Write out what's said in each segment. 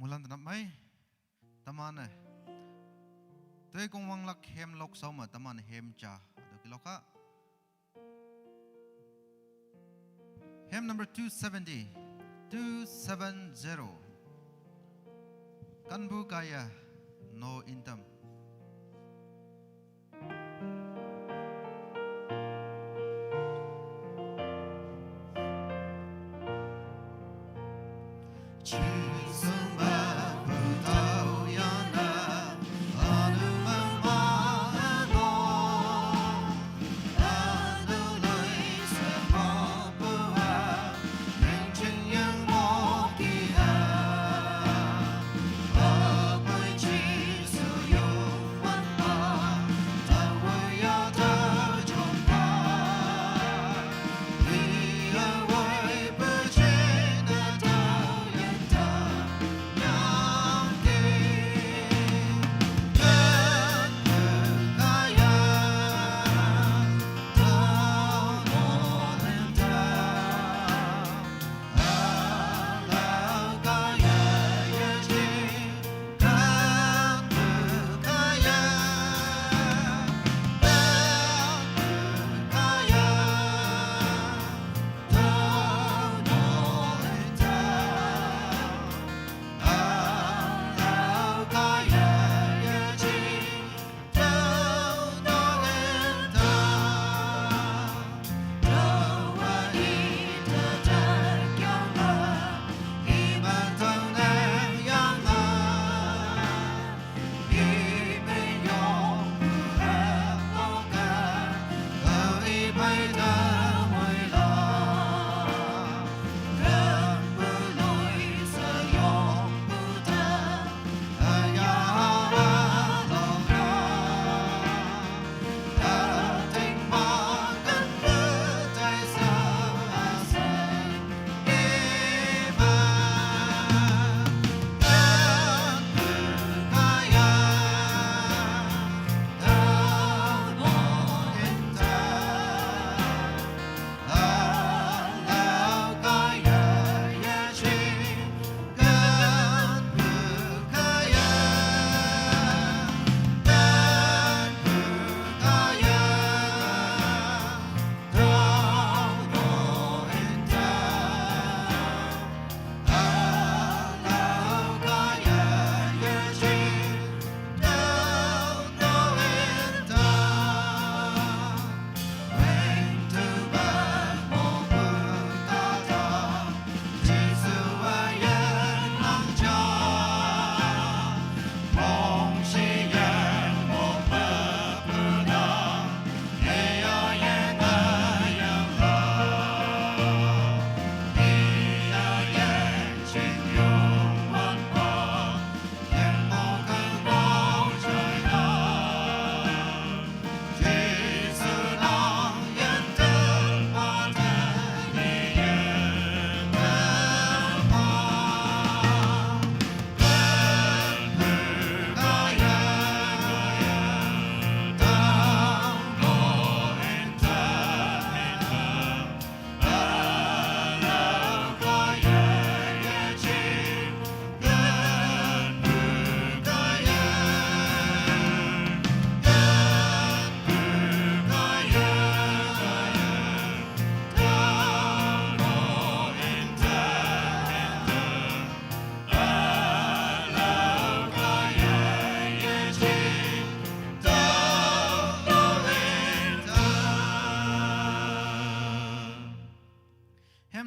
mulan tanam mai taman ne tôi cũng mong là hem lok sau mà taman hem cha được cái lok á hem number 270 kan bu kaya no intam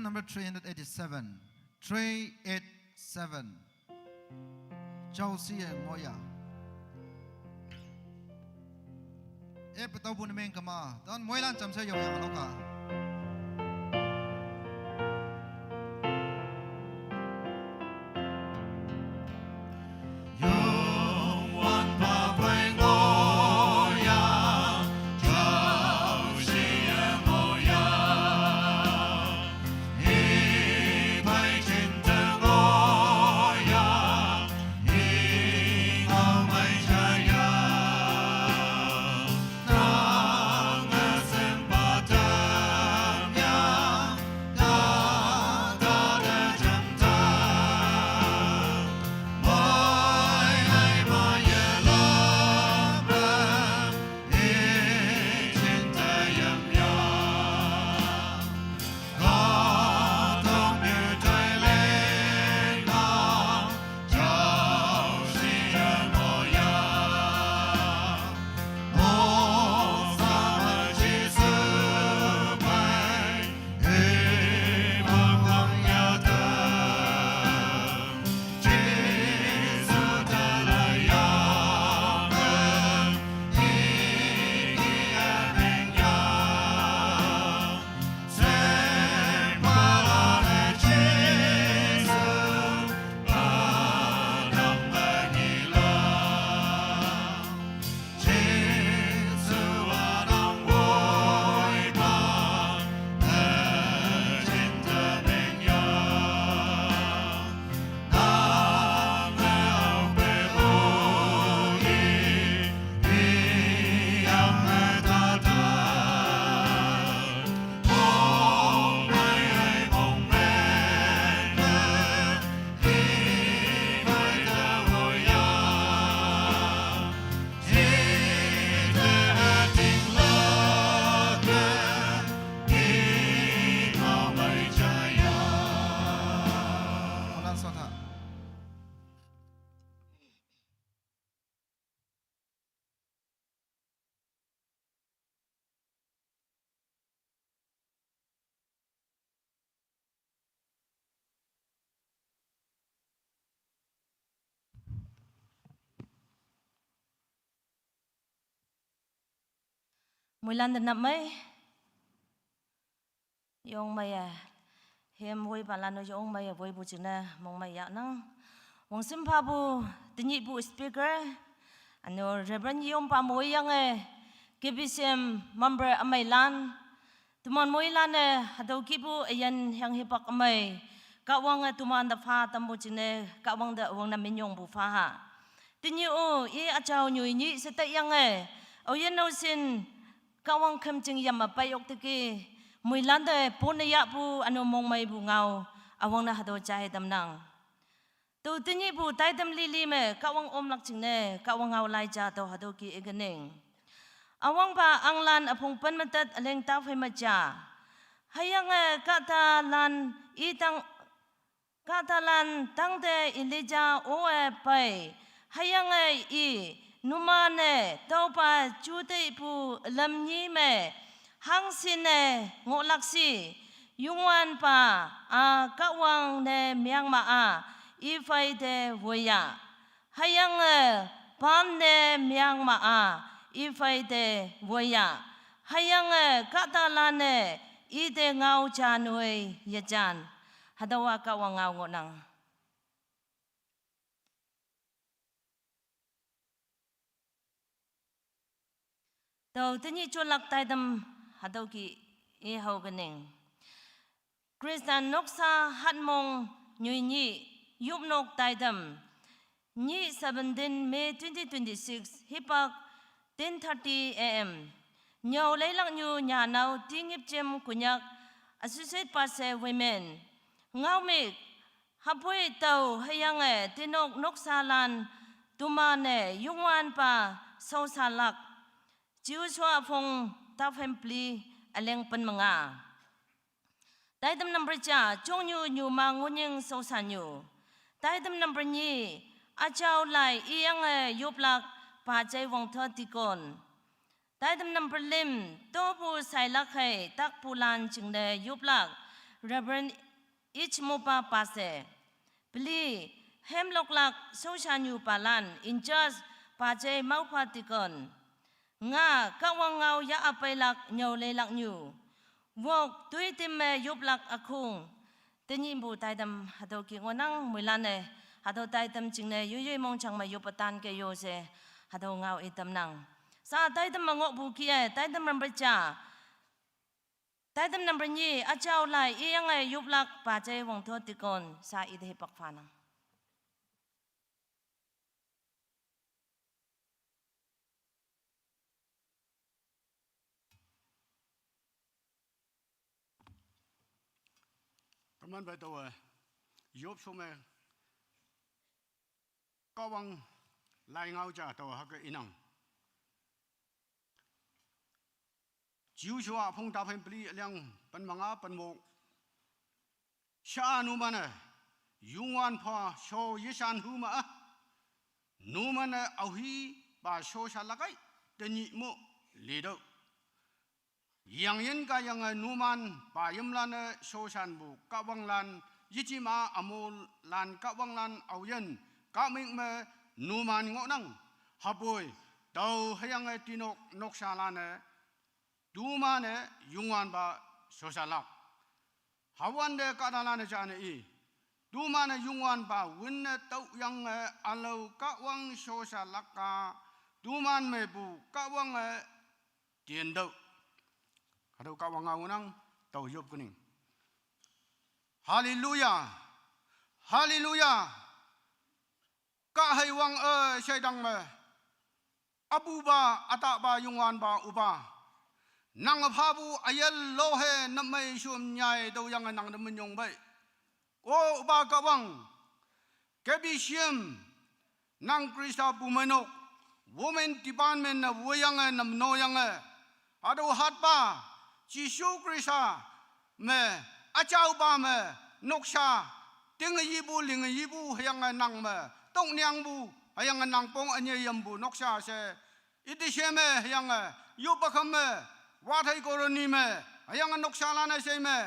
number 387. 387. Châu Siê Ngoya. Ê bắt đầu buôn men kama. Đón mỗi lần chăm sóc yêu nó cả. Nang asen bata มวยลันเดินนับไหมยองไม่เฮียมวยบาลานยองไม่บวยบุจินะมองไม่ยานังวงสิมพาบูตินิบูสปีกเกอร์อันนู้เรบันยองปามวยยังKBCM member amai lan tuman moi lan hadau kibu ayan yang hipak amai kawang tuman da pha tambu chine kawang da wang na minyong bu pha ha tinyu o e achau nyuonyih seta yang oyen no sin kawang kham ching yam pai ok te ki moi lan da ponaya bu anu mong mai bu ngau awang na hadau chai tam nang tu tinyi bu Taitam lili me kawang om lak ching ne kawang ngau lai cha to hadau ki eganing awang ba anglan apong panmatat aleng tau fai macha hayang kata lan itang kata lan tangde ilija oe pai hayang I numane tau pa chute pu lamnyi me hang sine ngolaksi yungwan pa kawang ne myang ma I fai de woya hayang pan ne myang ma ifai de woya hayang katalane ide ngau chanui yajan hadawa kawang ngau ngonang tau tini chulak Taitam hadau ki e hau ganing Khristan Noksa Hatmong Nyüonyih yupnok Taitam ni 17 May 2026 hipak 10:30 AM nhau lấy lặng nhu nhà nào tiếng Ngipchem Konyak Assoc.Pastor women ngao mê hấp bôi tàu hay yang tinok Noksa lan tumane yungwan pa sau salak chiu chua phong ta pli aleng pen manga Taitam number cha chong nyu ma ngunyeng sau sanyu Taitam number ni achau lai iyang yuplak pa chay wong thơ tikon Taitam number lim to pu sai lak hai tak pulan chingne yuplak Reverend Ichmopa pase pli hemlok lak soshanyu palan in just pa chay mau pa tikon nga kawang ngau ya apay lak nyaw le lak nyu wok tuitim me yuplak akung tinyin bu Taitam hadaw ki ngonang mulane hadaw Taitam chingne yuyoy mong chang ma yupatan ke yo se hadaw ngau itam nang sa Taitam mangok bu kia Taitam number cha Taitam number ni achau lai iyang yuplak pa chay wong tho tikon sa ide hipak phanang Kaman ba to yop some kawang lai ngau cha to ha ke inang jiu chua phong ta phen pli liang pan manga pan mo sha nu mana yungwan pha sho yishan hu ma nu mana au hi ba sho sha lakai de ni mo le do yang yen ka yang numan pa yim lan sho shan bu kawang lan yichima amul lan kawang lan au yen ka ming me numan ngonang hapoi tau hayang tinok noksa lan dumane yungwan ba sosalak hawan de kadalan jane I dumane yungwan ba win tau yang alau kawang sosalaka duman me bu kawang tien do hadu kawang ngonang tau yop kuning haleluya haleluya ka hai wang shaidang me abu ba ata ba yungwan ba uba nang phabu ayel lohe namai shum nyai do yang nang de menyong bai o ba kawang KBCM nang Khristan bumenok women department na woyang nam no yang ado hatba Jisu Krista me achau ba me noksa ting yibu ling yibu yang nang me tong nyang bu yang nang pong anye yambu noksa se idisheme yang yubakam me wathai koroni me yang noksa lana se me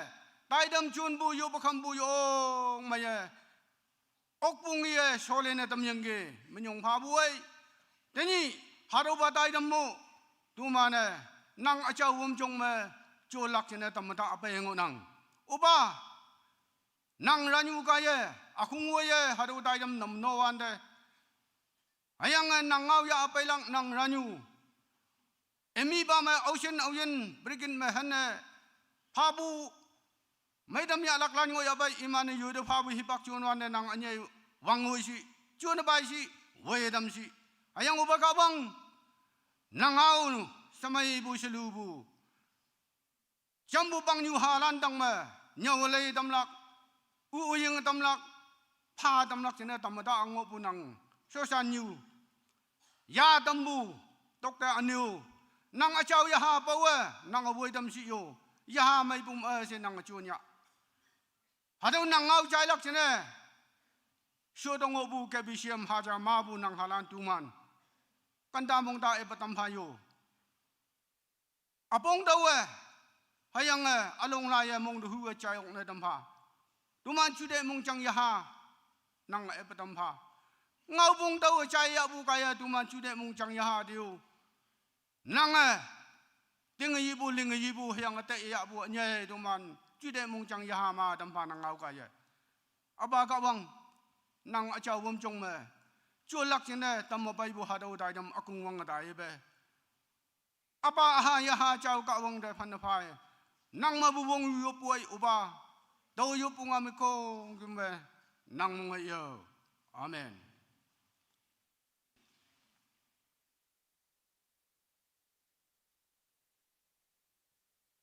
taidam chun bu yubakam bu yong me okpung ye solene tam yenge menyong pha bu ai teni haroba taidam mo tu mane nang acha wum jong me cholak chene tamata apa yengo nang uba nang ranyu ka ye akung wo ye hadu Taitam nam no wan de ayang nang ngau ya apa lang nang ranyu emi ba me ocean brigin me hanne phabu maidam ya lak lan ngo ya bai iman yu de phabu hipak chun wan de nang anye wangoi si chun bai si wedam si ayang uba ka bang nang ngau samai bu selubu jambu bang yu halan dang me nyawlei damlak uyeng damlak pha damlak chene tamada ango punang sosan yu ya dambu dokta anu nang achau ya ha pawe nang awoi dam si yo ya ha mai bum se nang chunya hadu nang ngau chai lak chene sho dong bu KBCM haja ma bu nang halan tuman kanda mong da e patam phayo apong dawe hayang along la ya mong du hu chai ong ne dam pha tuman chude mong chang ya ha nang e patam pha ngau bung dawe chai ya bu kaya tuman chude mong chang ya ha diu nang ting yi bu ling yi bu hayang te ya bu nye tuman chude mong chang ya ha ma dam pha nang ngau kaya aba ka bang nang achau bum chong me cholak chene tam bai bu ha dau dai dam akung wang dai be apa ha ya ha chau ka wang de phan phai nang ma bu wong yu puai uba do yu punga mi ko gimme nang mo yo amen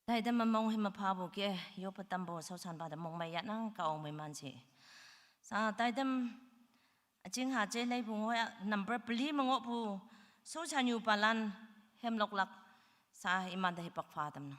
Taitam mong him phabu ke yo patambo so chan ba da mong mai ya nang ka ong mai man chi sa Taitam jing ha je lei bu ya number pli mango bu so chan yu palan hem lok lak sa iman da hipak pha tam na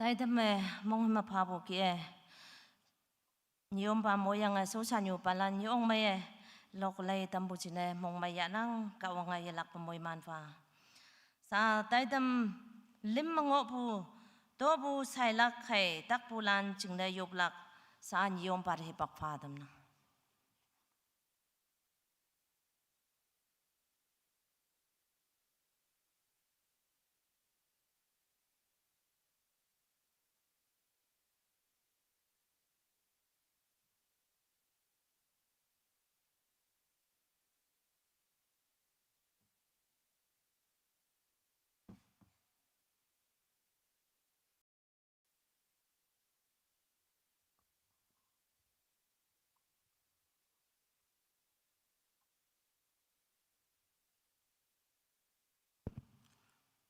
Taitam mong ma pabo kia Nyom pa moyang so sa nyo pala nyong may lokulay tambuchine mong maya nang kawanga yalak pamoy manfa. Sa Taitam lim mango pu to bu sailak kay takpulan chingna yoblak sa nyom pa hipak fadam na.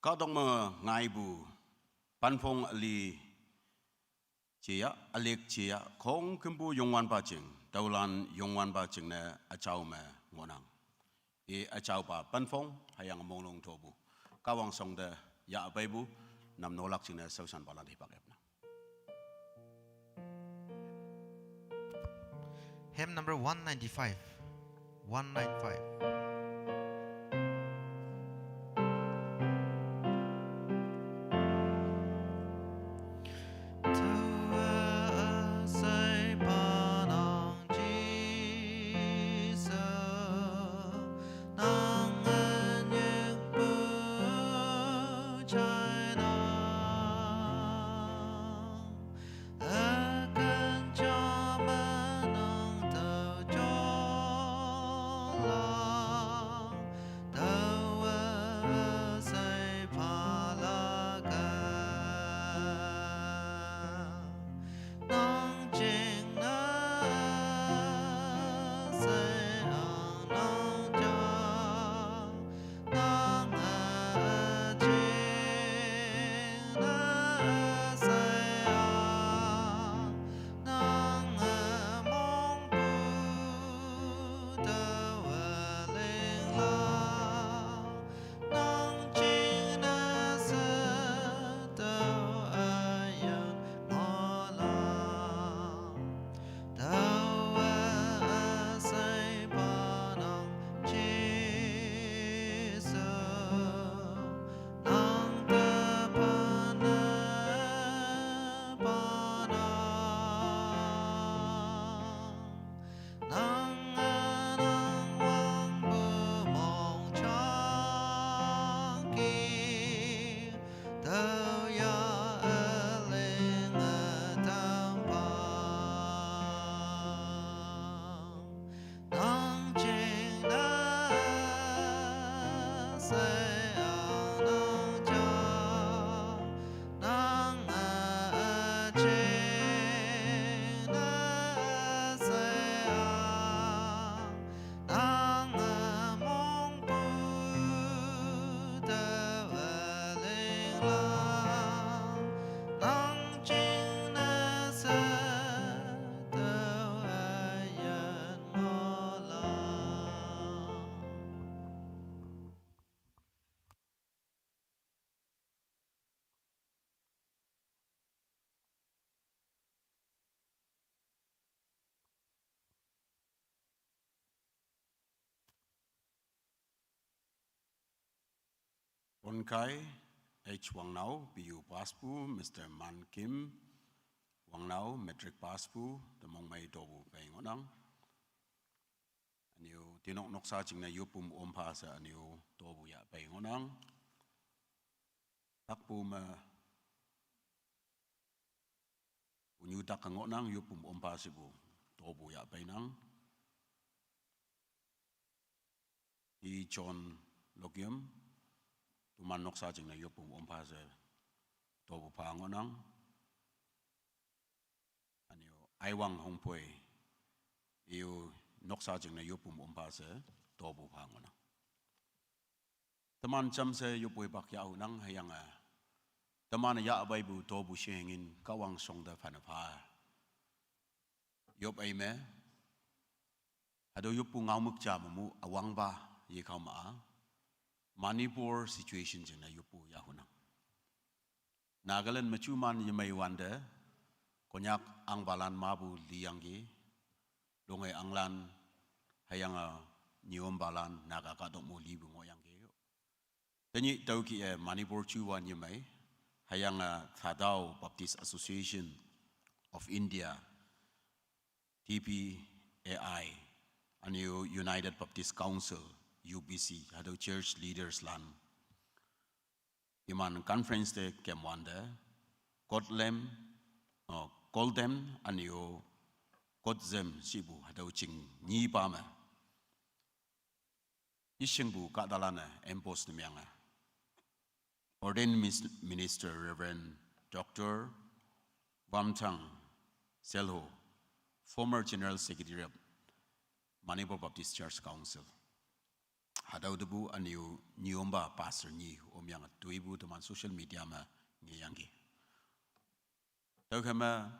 Các đồng mơ ngài bù ban phong ali chia alek chia không kim bu yongwan ba ching đầu lan yongwan ba ching nè a chào mẹ ngonang e a chào ba ban phong hay yang mong long thô bu các wang song de ya bay bu nam nô lak ching nè sau san balan hi bạc ép na. Hymn number 195. 195. Con cái H Wang Nau BU Paspu Mr. Man Kim Wang Nau Metric Paspu the mong mai dobu bay ngonang aniu tinok noksa ching na yupum ompa sa aniu dobu ya bay ngonang takpu ma unyu tak ngonang yupum ompa sibu dobu ya bay nang i John Logium tuman Noksa jing na yopum ompase tobu pangonang anyo aiwang hongpoi iu Noksa jing na yopum ompase tobu pangonang teman jam se yopoi bak yau nang hayang teman ya abai bu tobu shengin kawang song da fanapa yop ai me ado yopu ngaumuk jam mu awang ba ye kau ma Manipur situation jeng na yopu yahunang Nagaland macuman yemai wanda Konyak ang balan mabu lianggi longai anglan hayang nyiom balan naga kadok mo libu ngoyanggi tanyi tauki Manipur chuwan yemai hayang Thadao Baptist Association of India TPAI and United Baptist Council UBC hado church leaders lan iman conference de kemwanda Kotlem Koldem and Kotzem sibu hado ching ni pama ishingbu kadalana empos nemyanga ordained minister Reverend Dr. Bamtang Selho former General Secretary of Manipur Baptist Church Council. Hadau debu aniu Nyomba Pastor Nyi omyang tuibu teman social media ma ngiyanggi. Tau kama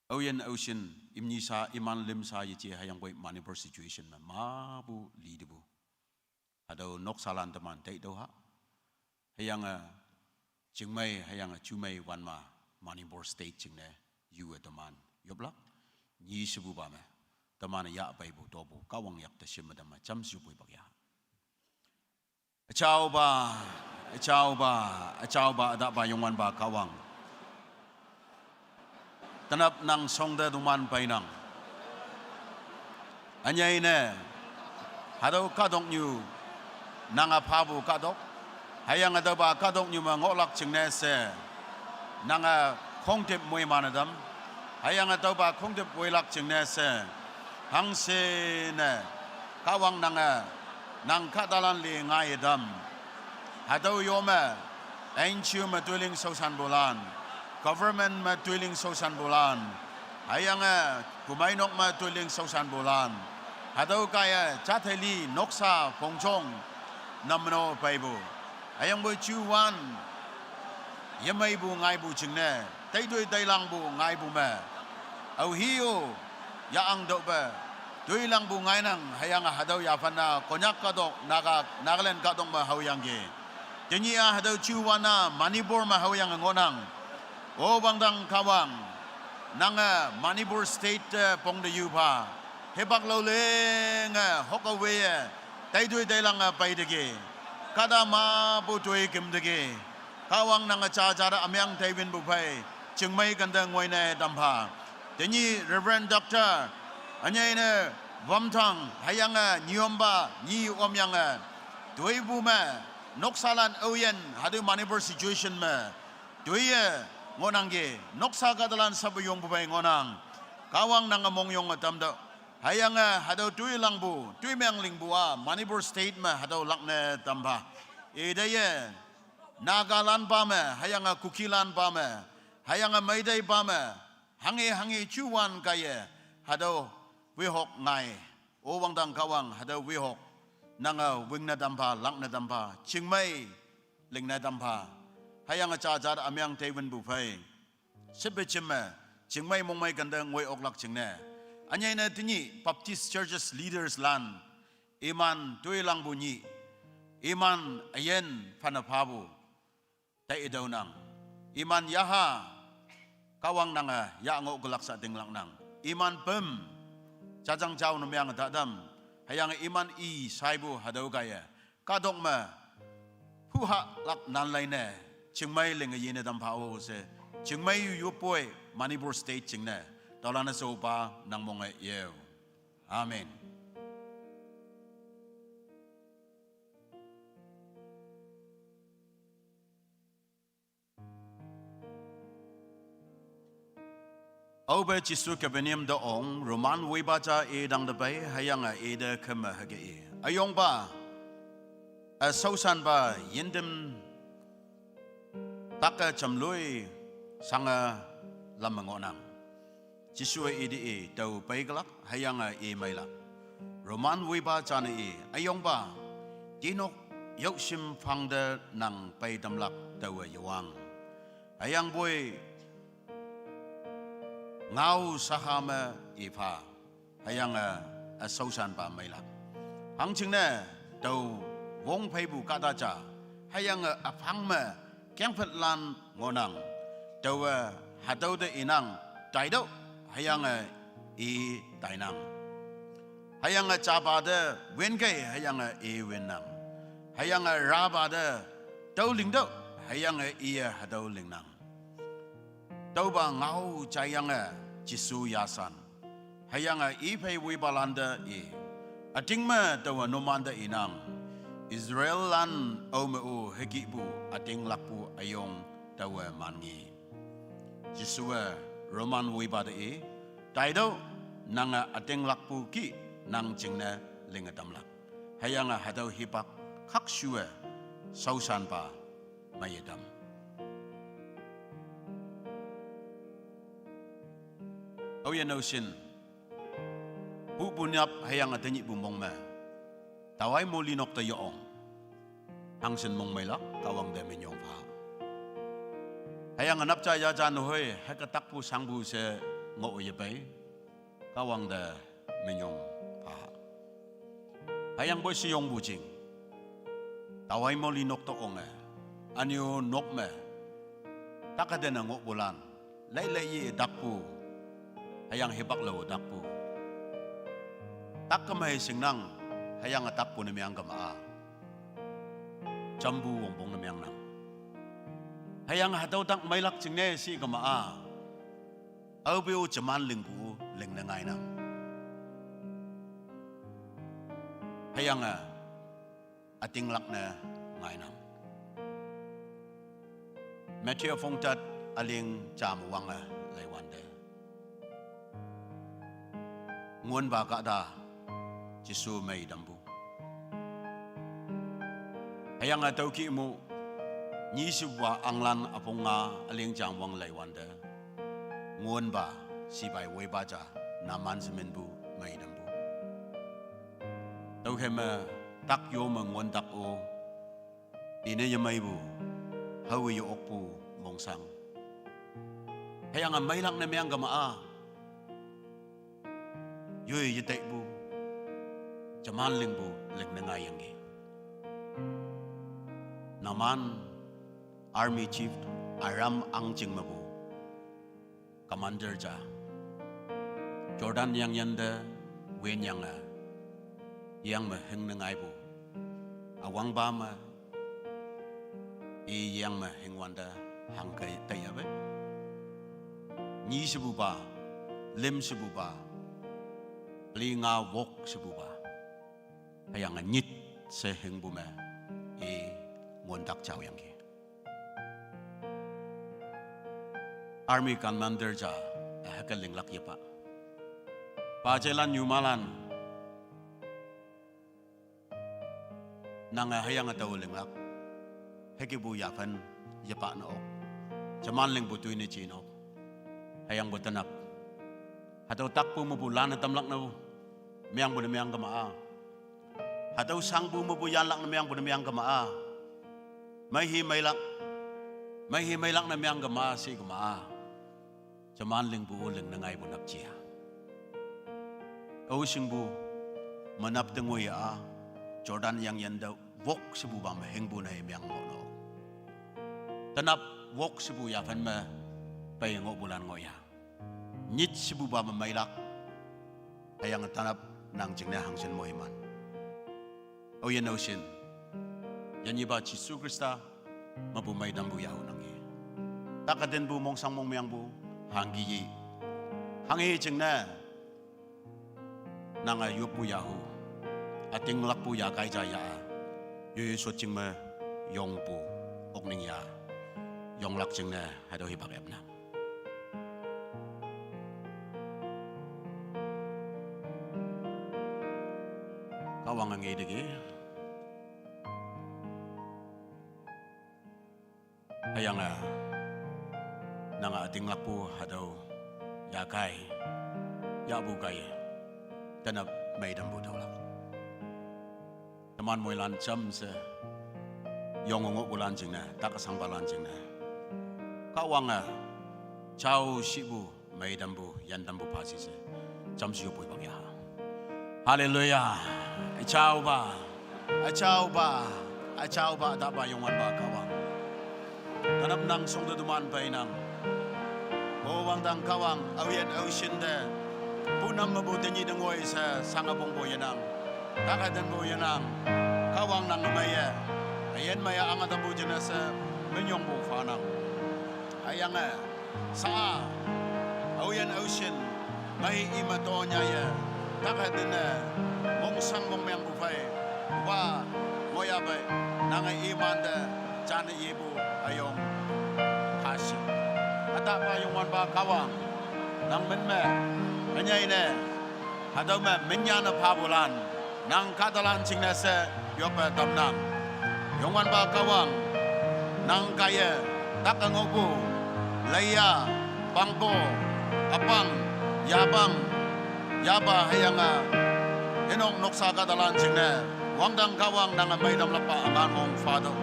Oyen Ocean imni sa iman lim sa yici hayang boy Manipur situation ma mabu li debu. Hadau Noksalan teman tai doha hayang jingmai hayang chumai wan ma Manipur state jingne yu teman yoblak nyi sebu ba ma teman ya bai bu tobu kawang yak te sim dama cham su pui bak ya achau ba ada ba yongwan ba kawang tanap nang songda duman painang anyai ne hado kadong nyu nanga phabu kadok hayang ada ba kadok nyu ma ngolak chingne se nanga khongtep moi manadam hayang ada ba khongtep poilak chingne se hangse ne kawang nang kadalan li ngai dam hado yoma enchu ma tuling sosan bulan government ma tuling sosan bulan hayang kumainok ma tuling sosan bulan hado kaya chatheli Noksa pongchong namno paibu hayang bo chuwan yemai bu ngai bu chingne tai doi tai lang bu ngai bu ma au hiu ya ang do ba doi lang bu ngai nang hayang hadau ya fana Konyak kadok Nagaland kadok ma hawyang ge tenia hadau chuwana Manipur ma hawyang ngonang o bangdang kawang nang Manipur state pong de yupa hebak lo le nga hokawe tai doi tai lang pai de ge kada ma bu doi kim de ge kawang nang cha cha amyang taibin bu pai chingmai kandang ngoi ne dampha teni Reverend Dr. anyai ne Bamtang hayang Nyomba ni omyang doi bu ma Noksalan oyen hadu Manipur situation ma doi ngonang ge Noksa kadalan sabu yong bu pai ngonang kawang nang mong yong tamda hayang hadu doi lang bu doi myang ling bua Manipur state ma hadu lakne dampha edaye Nagaland pa me hayang Kukilan pa me hayang Maydai pa me hangi chuwan kaya hado wihok ngai o wangdang kawang hado wihok nanga wingna dampa lakna dampa chingmai lingna dampa hayang cha cha amyang taibin bu phai sibe chimme chingmai mongmai gandang ngoi oklak chingne anyai na tini Baptist churches leaders lan iman tuilang bunyi iman ayen phanaphabu tai daunang iman yaha kawang nanga ya ngo gelak sa tinglang nang iman pem cajang jauh nomyang dadam hayang iman I saibu hadau gaya kadok ma huha lak nan laine chingmai ling yene dam phao se chingmai yu poi Manipur state chingne tolana so pa nang mong ye amen Obe Jisu kebenim de ong Roman wibaca dang de bay hayang de kema hage ayong ba sausan ba yendem taka chamloi sanga lamangonam Jisua idi tau paiglak hayanga mailak Roman wiba chana ayong ba dinok yoksim fangda nang paidamlak tau yawang ayang boy ngau sahama ipa hayanga sausan ba mailak hangchingna tau wong paibu kadaja hayanga afangma kyangpatlan ngonang tau hadau de inang Taitam hayang Taitam hayang cabada wengai hayang wenang hayang rabada taulingdo hayang hadau lingnang tauba ngau cayang jisu yasan hayang pay wibalanda atingma tawa nomanda inang Israel lan omeu hekibu ating lakpu ayong tawa mangi jisua Roman wibada Taitam nang ating lakpu ki nang jingna lingadamlak hayang hadau hipak kaksua sausan pa mayedam Oya nosin bu bunyap hayang atanyi bumong ma tawai molinok ta yoong hangsen mong mailak kawang deminyong pa hayang anap caya jan hoy hekatakpu sangbu se ngo yebay kawang da menyong pa hayang boy siyong bujing tawai mo linok to ong anyo nok me takadena ngo bulan lay dakpu hayang hebak lo dakpu takkamay singnang hayang atakpu na miyang gamaa jambu wongbong na miyang nang hayang hadaw tak mailak jingne si gamaa Aubeo jaman lingbu ling nangai nang hayang ating lak na ngai nang Matthew fongtat aling jamuwang laywande ngon ba ka da jisu may dambu hayang ataw ki mo nyisubwa anglan aponga aling jamuwang laywande ngon ba sibai wei baja naman semenbu mai dambu tau hema tak yo mengon tak o ine yamai bu hawi yo okpu mongsang hayang mai lang na meyang gamaa yo yetai bu jaman ling bu ling nangayang gi naman army chief aram angjing mabu Commander ja Jordan yang yanda wen yang maheng nangai bu awang ba ma yang maheng wanda hang kai tayabe ni sebu ba lem sebu ba linga wok sebu ba hayang nyit se heng bu ma ngondak chao yang ki Army Commander ja hakaling lak yapa pajelan yumalan nang hayang ataw linglak hekibu yapan yapa na ok jaman ling butuin ni chino hayang butanap hataw takpo mo bulan na tamlak na miyang bu na miyang gamaa hataw sangbu mo bu yanlak na miyang bu na miyang gamaa may himay lak na miyang gamaa si gamaa jaman ling buuling na ngay bunap siya. O sing bu manap tengoy Jordan yang daw wok sibu ba maheng bu na himyang ngono. Tanap wok sibu yapan ma payango bulan ngoya. Nyit sibu ba mamailak hayang tanap nang jingna hangsin mo iman. O yan o sin yan iba Jisu Krista mabumay dambu yaho nangi. Takaden bu mong sang mong miyang bu Hanggi hangi jengna nanga yupu yahu ating lakpu ya kai jaya yu so jingma yongpu okning ya yong lak jengna hado hibak ebna kawang ang edegi. Hayang nanga ating lapu hadaw yakai yabu gaya tanap may dambu tawlak. Teman mo lancam se yongongok bulancing na takasang balancing na. Kawang chau shibu may dambu yan dambu pasi se jam siyo pui bagya. Hallelujah. Chau ba daba yongan ba kawang. Tanap nang song duman pa inang. Wang dang kawang awian ocean de. Punam mabuti ni dengoy sa sangabong boyanang. Kakadan boyanang. Kawang nang maya. Ayan maya ang atabu dyan sa minyong po fanang. Ayang sa awian ocean may imato niya ya. Kakadan mong sang mong mayang bufay. Wa moya bay nangay iman de jana ibu ayong kasih. Ada pa yung wan ba kawang nang menme anya ine hadaw me menya na pabulan nang kadalan singna se yopa tamnang yung wan ba kawang nang kaya takangobu laya pangpo apang yabang yaba hayanga inong noksa kadalan singna wangdang kawang nang may damlapa anganong fado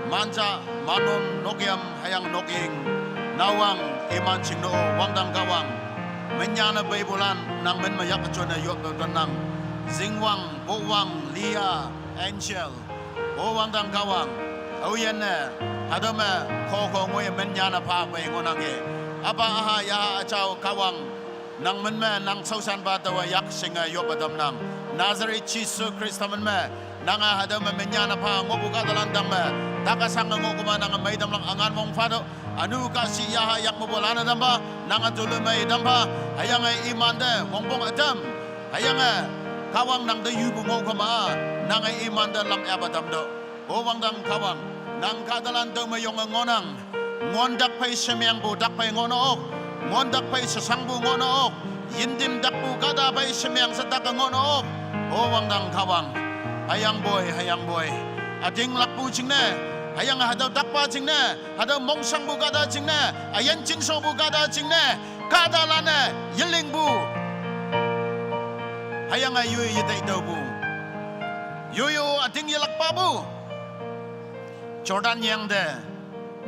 manja manon nokiam hayang noking nawang iman singno wangdang kawang menyana baybulan nang men mayak chona yop nang zingwang bowang lia angel o wangdang kawang auyen hadama koko ngoy menyana pa bay ngonange apa aha ya achao kawang nang men nang sausan batawa yak singa yop nang Nazareth Jesus Khristan men nanga hadama menyana pa ngobu kadalan dang takasang ngokuma nang may damlang angan mong fado anu kasi yaha yak mobolana damba nanga tulumay damba hayang iman de wongbong adam hayang kawang nang de yubu ngokuma nanga iman de lam abadam do o wangdang kawang nang kadalan do mayong ngonang ngondak pay semyang bu dak pay ngono ok ngondak pay sasangbu ngono ok yindim dakbu kada pay semyang sadak ngono ok o wangdang kawang hayang boy ading lakbu jingne hayang hadaw dakpa jingne hadaw mongsang bu kada jingne ayan jinso bu kada jingne kada lane yeling bu hayang yuy yitay daw bu yuyo ading yalakpa bu Jordan yang de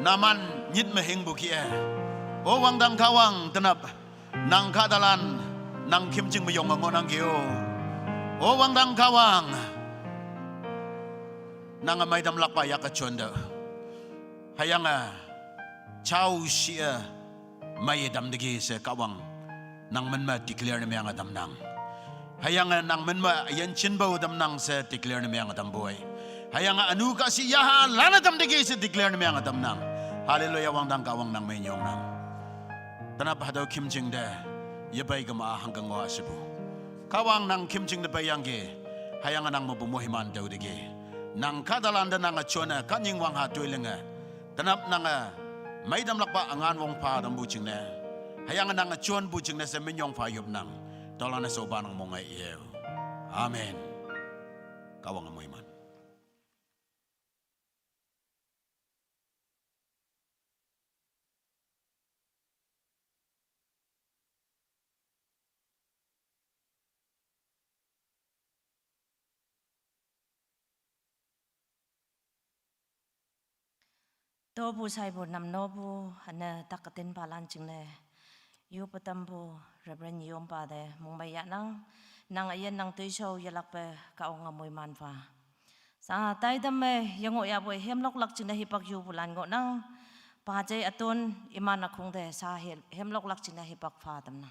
naman nyit mehing bu kie o wangdang kawang tenap nang kadalan nang kimjing mayong ngonang kio o wangdang kawang nang may damlak pa yak chonda hayang chau sia may damdigi se kawang nang menma declare na mayang damnang hayang nang menma yan chinbaw damnang se declare na mayang damboy hayang anu ka siya lana damdigi se declare na mayang damnang hallelujah wangdang kawang nang may nyong nang tanap hadaw kimjing de yabay gama hanggang wa sibu kawang nang kimjing de bayangge hayang nang mabumuhiman daw dige nang kadalan da nang chona kanying wang ha tuilenga tanap nang may damlak pa angan wong pa dam buching ne hayang nang chon buching ne se minyong pa yob nang tolan na soba nang mong iyo amen kawang amoy man Tobu saibu nam nobu hana takatin palan jingne yu patambu Reverend Nyüonyih de mong maya nang ayan nang tuisaw yalak pe kaong amoy manfa sa Taitam yango yaboy hemlok lak jingne hipak yu bulan ngo nang pajay aton iman akong de sa hemlok lak jingne hipak fadam na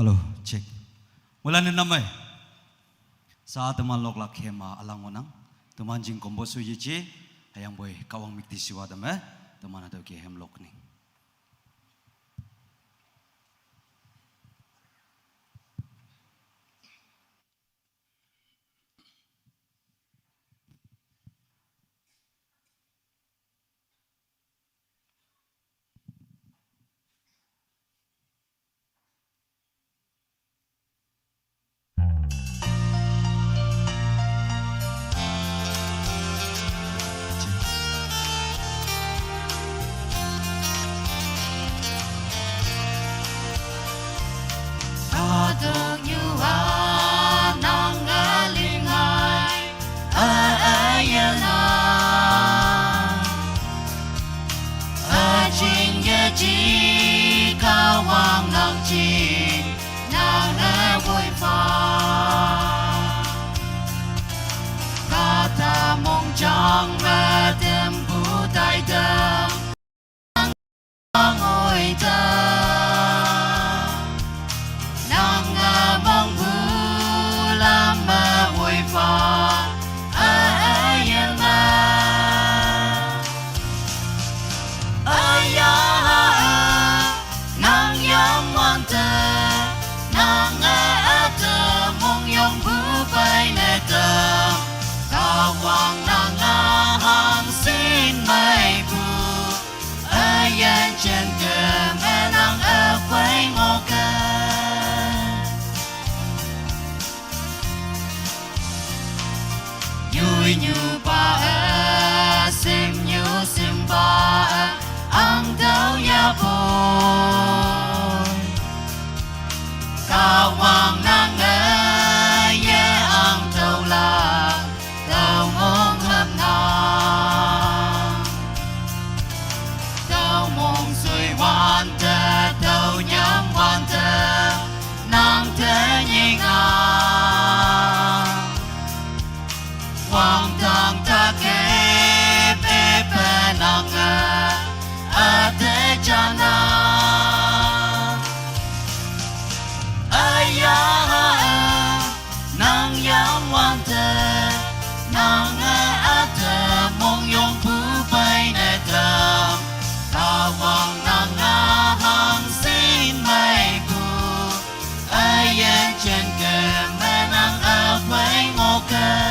Halo, cek. Mulai namai. Saat teman lok lak hema alang onang, teman jing kombo suji ci, ayang boy kawang mikti siwa dame, teman ada ke hem lok ning. Trong mơ đêm bu Taitam ngồi thơ nàng mong bu làm mơ vui phà yên nàng yam ngoan thơ nàng thơ mong yong bu bay nè thơ cao quang nàng hang xin mây bu yên trên cờ mẹ nàng quay ngô cơ vui như ba sim như sim ba ăn đâu ya bồi cao quang nàng ye ăn đâu là đâu mong hâm nàng đâu mong suy hoàn tơ đâu nhắm hoàn tơ nàng thế nhị ngang quang thang ta kê bê bê nàng thế cha nàng nàng yam hoàn tơ nàng thơ mong yong bu bay nè thơ cao quang nàng hang xin mây bu yên trên cờ mẹ nàng quay ngô cơ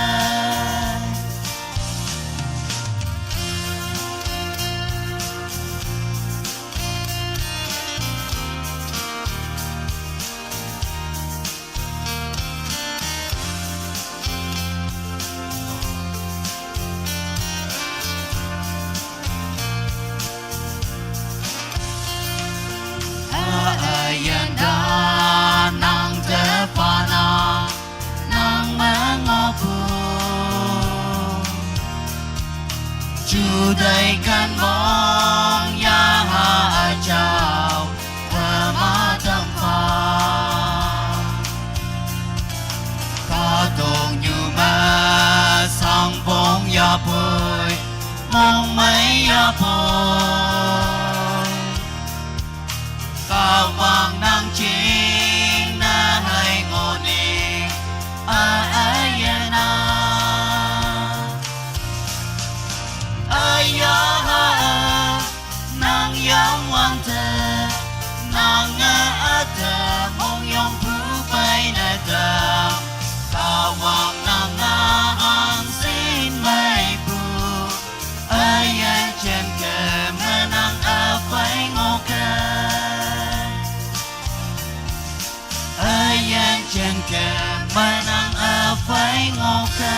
yên đã nàng thế pha nàng mẹ ngô bu chú đầy căn mong ya ha chào thơ má tâm pha ca tông như mẹ sang bông ya bơi mong mấy ya bơi cao quang năng chính na hay ngô ni yên nàng yam ngoan thơ nàng thơ mong yong bu bay nè thơ cao quang nàng hang xin mây bu yên trên cờ mẹ nàng quay ngô cơ yên trên cờ mẹ nàng quay ngô cơ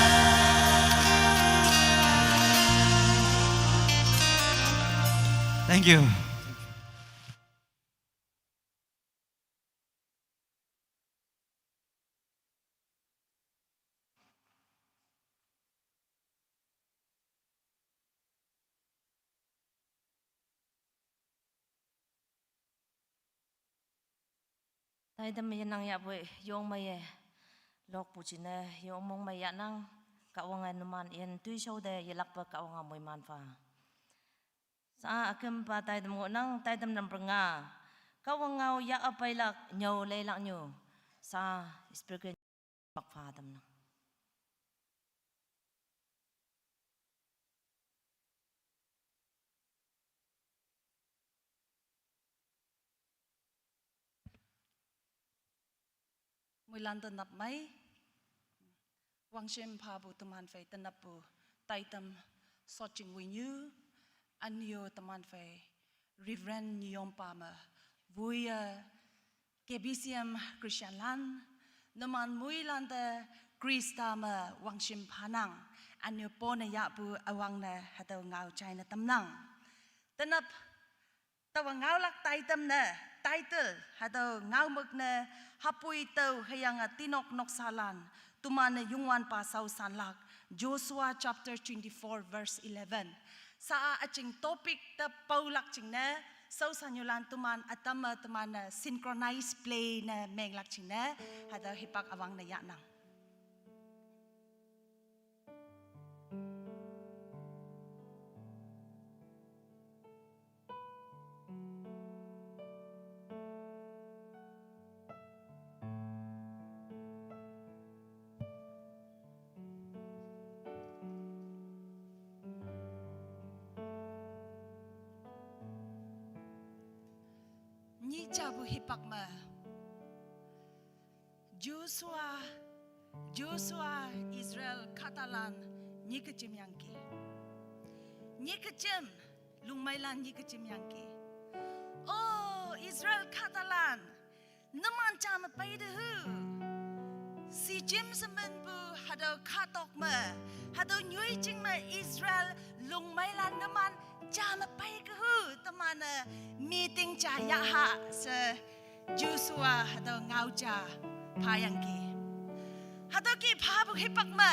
Thank you. Taitam mi nang ya boy yong mai lok pu chine yong mong mai ya nang kawang numan yen tui show de yelak pa kawang moy man fa sa akem pa Taitam ngo nang Taitam nam prenga ก็วังเงาอยากเอาไปหลักเหนียวเลยหลักเหนียวซาสเปรย์บักฟ้าดำนะมวยลันตันนับไหมวังเชมพาบุตมันไฟตันนับบุไตตัมสอดจิงวิญญูอันโยตมันไฟริเวนนิยมปามาวุยKBCM คริสเตียนลันนมันมวยลันเตคริสตามาวังเชมพานังอันโยปนยาบุอวังเนฮัตเงาใจนตำนังตันนับตะวังเงาลักไตตัมเนไตเตลฮัตเงามึกเนฮับปุยเตอให้ยังตินกนกสาลันตุมันเนยุงวันปาสาวสันลัก Joshua chapter 24 verse 11 sa aching topic ta paulak ching na sau sanyulan tuman atama tuman synchronize play na menglak ching na hada hipak awang na yanang ni jabu hipak ma Joshua Israel Catalan Ngipchem yangke Ngipchem lungmailan Ngipchem yangke oh Israel Catalan naman chama paide hu si Jim semen bu hado katok ma hado Nyüonyih ma Israel lungmailan naman chama paide hu tamana meeting cha ya ha se Joshua hado ngau cha payangke hado ki phabu hipak ma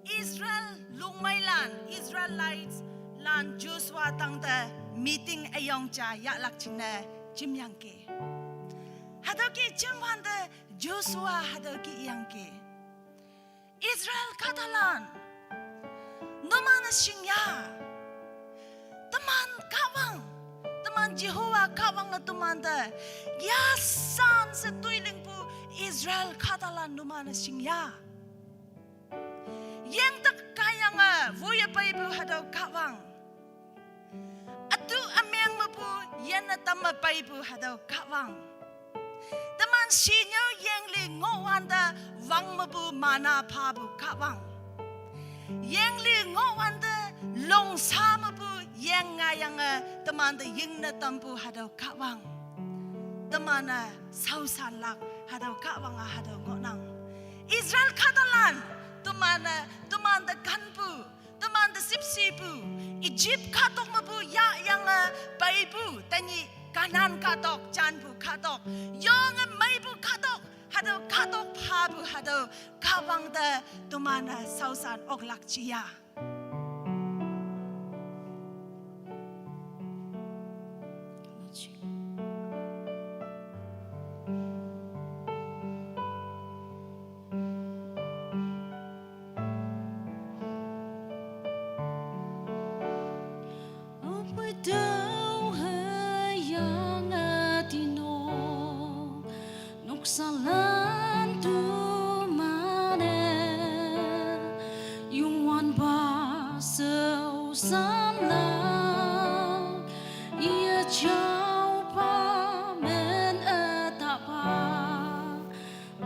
Israel lungmailan Israelites lan Joshua tang the meeting ayong cha ya lak china jimyangke hado ki jimwan the Joshua hado ki yangke Israel Catalan nomana shingya teman kawang teman Jehovah kawang na tumanda yasan sa tuiling po Israel Catalan nomana shingya yang tak kaya nga vuya pa ibu hadaw kawang atu ameng mo po yan na tama pa ibu hadaw kawang teman sinyo yang lingowan da wang mo po mana pa po kawang yang lingowan da long sama po yang ngayang teman da yung na tampo hadaw kawang teman na sausan lak hadaw kawang hadaw ngonang Israel Catalan teman da kanpu teman da sipsipu Egypt katok mabu ya yang baibu tani kanan katok janbu katok yang maibu katok hadaw katok pabu hadaw kawang da teman sausan oglak cia Noksa tu mane yung wan ba sau san la ia chao pa men ta pa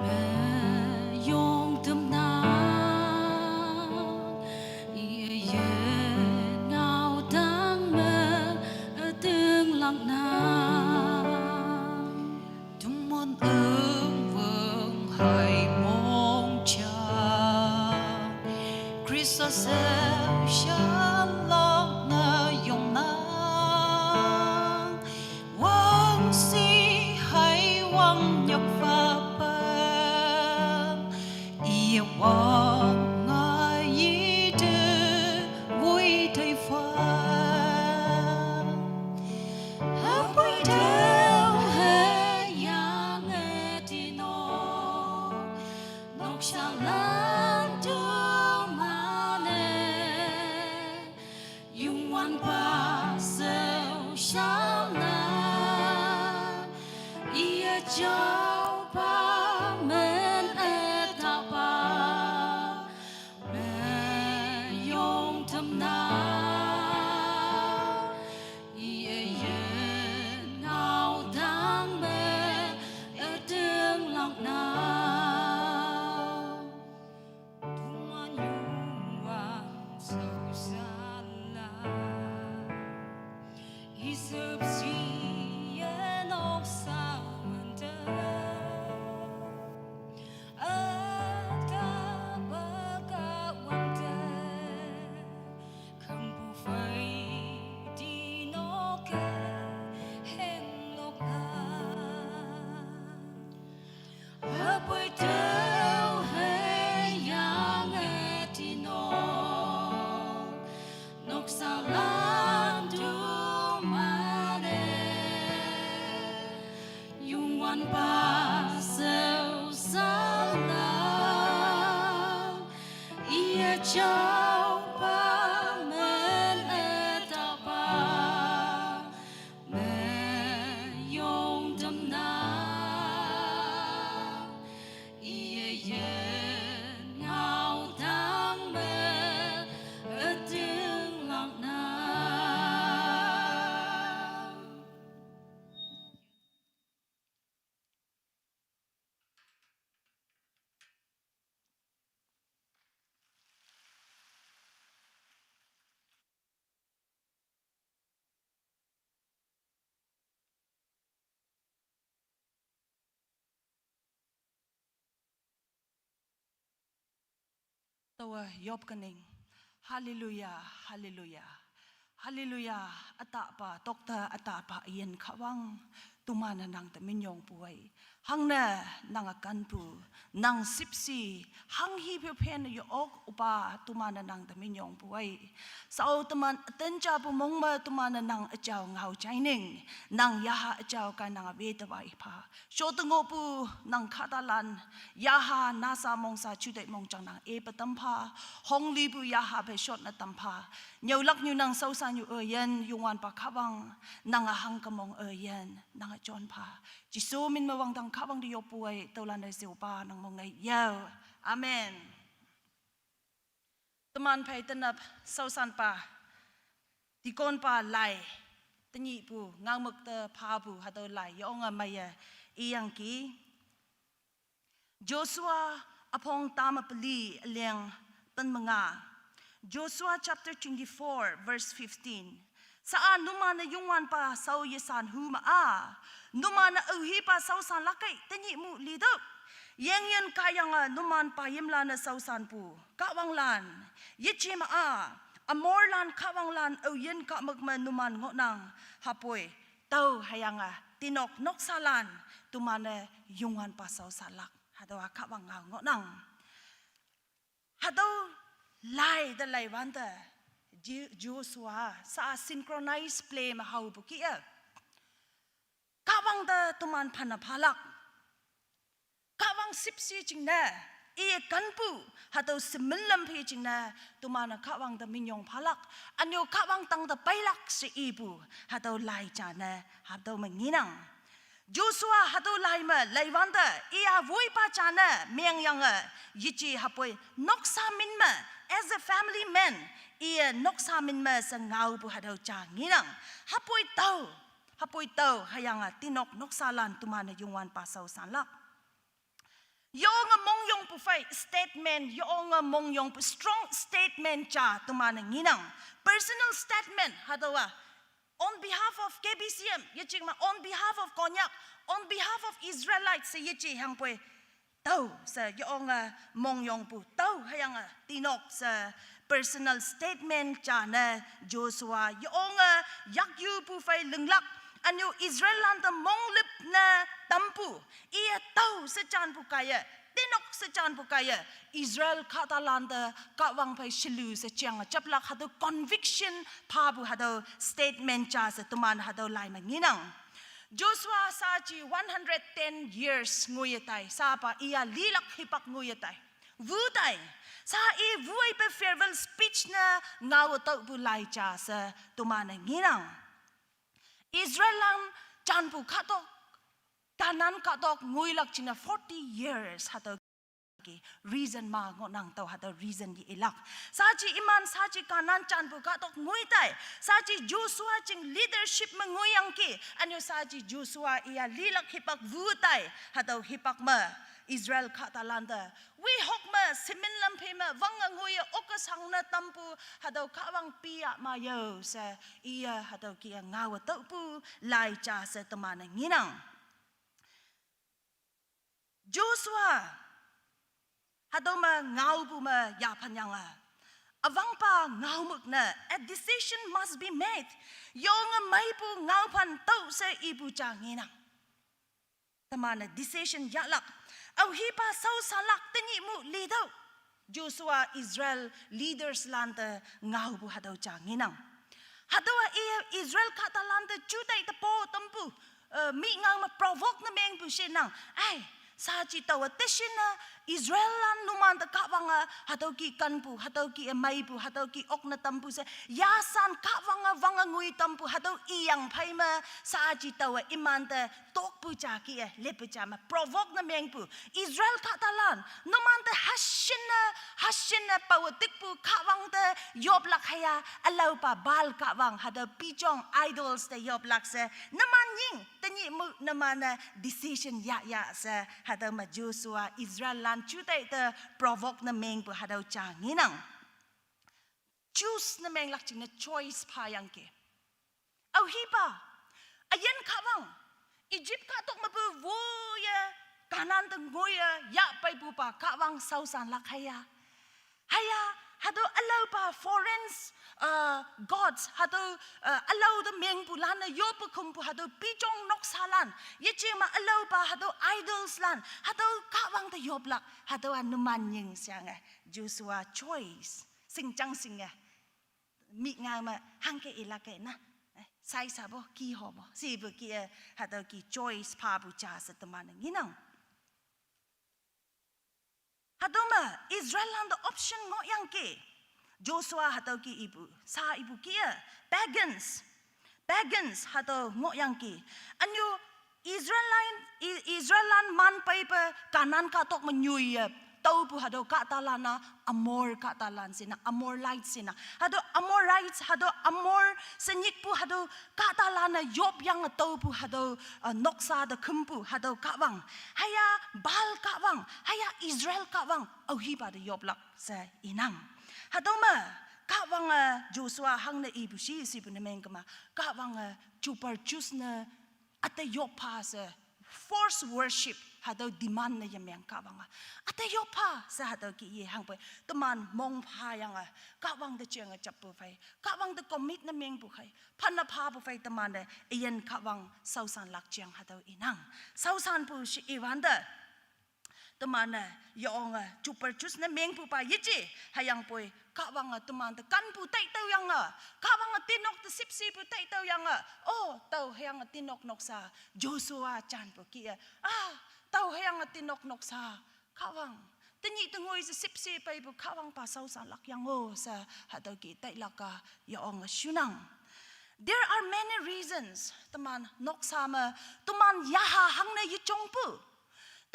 me yong tum na ia ye ngao dang me tương lặng na Khristan shalom na yong nang Châu ba men e ta ba mẹ yong thầm na ye nào đang mẹ ở đường lòng nào tu man yu ang sâu xa la isip si ye Noksaตัว ยบกันเองฮาเลลูยาฮาเลลูยาฮาเลลูยาอัตปะตกตาอัตปะเย็นขวังตุมานังแต่ไม่ยองป่วยหังเน่นางกันปูนาง14หังฮีเพียนยอกอุปาตุมานังแต่ไม่ยองป่วยสาวตุมันเต้นจ่าปูมงมาตุมานังเจ้าเงาใจนิ่งนางยาหาเจ้ากันนางเวทไว้พาโชตงปูนางคาตาลันยาหานาซามงซาชุดเดมงจังนางปตัมพาฮงลีปูยาหาไปชดนตัมพาเนียวลักยูนางเศร้าสันอยู่เย็นยุงวันปากขวังนางหังกมงเย็นนางจอนพาจิสูมินมาวังดังขวังดิโยป่วยเตลันได้เสียวปานางมงไงเย้อาเมนตมันไปตนับเศร้าสันปาที่ก้นปาไหลตนีปูงางมึกเตพาปูฮัตไหลยองมายอียังกีโจชัวอพงตามปลีเลียงตันมงาJoshua chapter 24 verse 15 Saan numana yungwan pa sau yesan huma numana uhi pa sau san lakai tanyi mu liduk yang yan kayanga numan pa yimlana sau san pu kawanglan yichima amorlan kawanglan yen ka magman numan ngonang hapoy tau hayanga tinok noksalan tumana yungwan pa sau salak hadawa kawanga ngonang hadaw Lai the lai wanda Joshua sa synchronized play mahau bukia kawang da tuman panapalak kawang sipsi jingna kanpu hatau similam pi jingna tumana kawang da minyong palak anyo kawang tang da pailak si ibu hatau lai jana hatau menginang Joshua hatau lai ma lai wanda voi pa jana meng yang yichi hapoi noksa minma as a family man noksa minma sa ngau bu hadau cha nginang hapoi tau hayanga tinok noksalan tumana yungwan pasau sanlak yonga mongyong pu fai statement yonga mongyong pu strong statement cha tumana nginang personal statement hadawa on behalf of KBCM yiching on behalf of Konyak on behalf of Israelites sa yichi hangpoi tau sa yonga mongyong pu tau hayanga tinok sa personal statement cha na Joshua yonga yakyu pu fai lenglak anyo Israel land monglip na tampu tau sa chan pu kaya tinok sa chan pu kaya Israel katalan da kawang fai shilu sa chiang chaplak hado conviction pa bu hado statement cha sa tuman hado lai manginang Joshua saji 110 years nguyetai sapa lilak hipak nguyetai vutai sa vuai pe farewell speech na ngaw tau bulai cha sa tumana nginang Israel lang chanpu kato การนั้นก็ตอกงุยหลักจริงนะ40 years ฮัตreason มางอนังเตาฮัต reason ดีเอลักซาจิอิมันซาจิการนั้นจันปุกะตอกงุยไตซาจิจูซัวจิง leadership มงุยยังกีอันยูซาจิจูซัวอียาลีลักฮิปักวูไตฮัตฮิปักมาอิสราเอลข้าตาลันเดวิหกมาสิมินลัมเพมาวังงุยอกสังนาตัมปูฮัตข้าวังปียมาเยอเซอียฮัตกียงาวตปูไลจ่าเซตมานังงินังจูซัวฮัตมาเงาปูมายาพันยังอ่ะอวังปาเงาหมึกเน a decision must be made ยองไม่ปูเงาพันเต้าเสอีปูจางงี้นังแต่มาเนี่ย decision ยากลักเอาฮีปาเศร้าสลักตนิมุลีดาวจูซัวอิสราเอล leaders ลันเตเงาปูฮัตจางงี้นังฮัตว่าอิสราเอลข้าตาลันเตจุดไอตะโปตัมปูมีเงามา provoke นะเมงปูเชนังไอซาจิตาวเตชินะอิสราเอลลันนุมันตะกะวังฮัตกีกันปูฮัตกีไม่ปูฮัตกีอกนะตัมปูเสยาสันกะวังงุยตัมปูฮัตอียังไพมาซาจิตาวอิมันตะตกปูจากีเลปจามา provoke นะเมงปูอิสราเอลกะตาลันนุมันตะฮัชชินะปาวติกปูกะวังตะยอบลักฮยาอลาวปาบาลกะวังฮัตปีจอง idols ตะยอบลักเสนุมันยิงตะนี่มุนุมัน decision ยะเสฮัตมาจูซัวอิสราเอลลันชุดไอเตอ provoke นะเมงปูฮัตจางงี้นัง choose นะเมงลักจิงนะ choice พายังเกเอาฮีปาอายันข้าวังอียิปต์ข้าตกมาปูวัวยกานันตึงวัวยยะไปปูปาข้าวังเศร้าสันลักฮยาฮัตอลาวปา foreign gods ฮัตอลาวเดเมงปูลันโยปคุมปูฮัตปีจงนกสาลันยะเจมาอลาวปาฮัต idols ลันฮัตข้าวังตะยบลักฮัตนุมันยิงเสียงจูซัว choice สิ่งจังสิ่งมีงานมาฮังเกอิลักเกนะใส่ซาบกี่หอบสิบกี่ฮัตกี่ choice พาบูชาสตมันงี้นังฮัตมาอิสราเอลลันด์ option งอยังเกโจซัวฮัตกี่อิบุซาอิบุกี่pagans ฮัตงอยังเกอันยูอิสราเอลลันด์มันไปเปกานันกาตกมันยุยเต้าปูฮัตกาตาลานะamorกาตาลันสินะ amorite สินะฮัตamorite ฮัต amor สนิกปูฮัตกาตาลานะยบยังเต้าปูฮัตนกซาดคุมปูฮัตกะวังฮายาบาลกะวังฮายาอิสราเอลกะวังเอาฮีบาดยบลักเซอินังฮัตมากะวังจูซัวฮังเนอีบุชีสิบุนเมงกมากะวังจูปาร์จูสเนอัตยบพาเซ force worshipฮัตdemand เนี่ยยังกะวังอัตยบพาเซฮัตกี่ยี่ฮังไปตมันมองพายังกะวังตะเจียงจับปูไฟกะวังตะคอมมิตนะเมงปูไฟพันนภาปูไฟตมันเนี่ยเอียนกะวังเศร้าสันลักเจียงฮัตอินังเศร้าสันปูชิอีวันเดตมันเนี่ยยองจูเปอร์จูสเนี่ยเมงปูไปยี่จีให้ยังปุยกะวังตมันตะกันปูไตเต้ายังกะวังตินกตะสิบปูไตเต้ายังโอ้เต้าให้ยังตินกนกซาโจซัวจันปูกี้เต้าให้ยังตินกนกซากะวังตนี่ตงวยจะ14ไปบุกะวังป่าเศร้าสันลักยังโอ้ซะฮัตกี้ไตลักยองชุนัง there are many reasons ตมันนกซามตมันยาหาหังในยุจงปู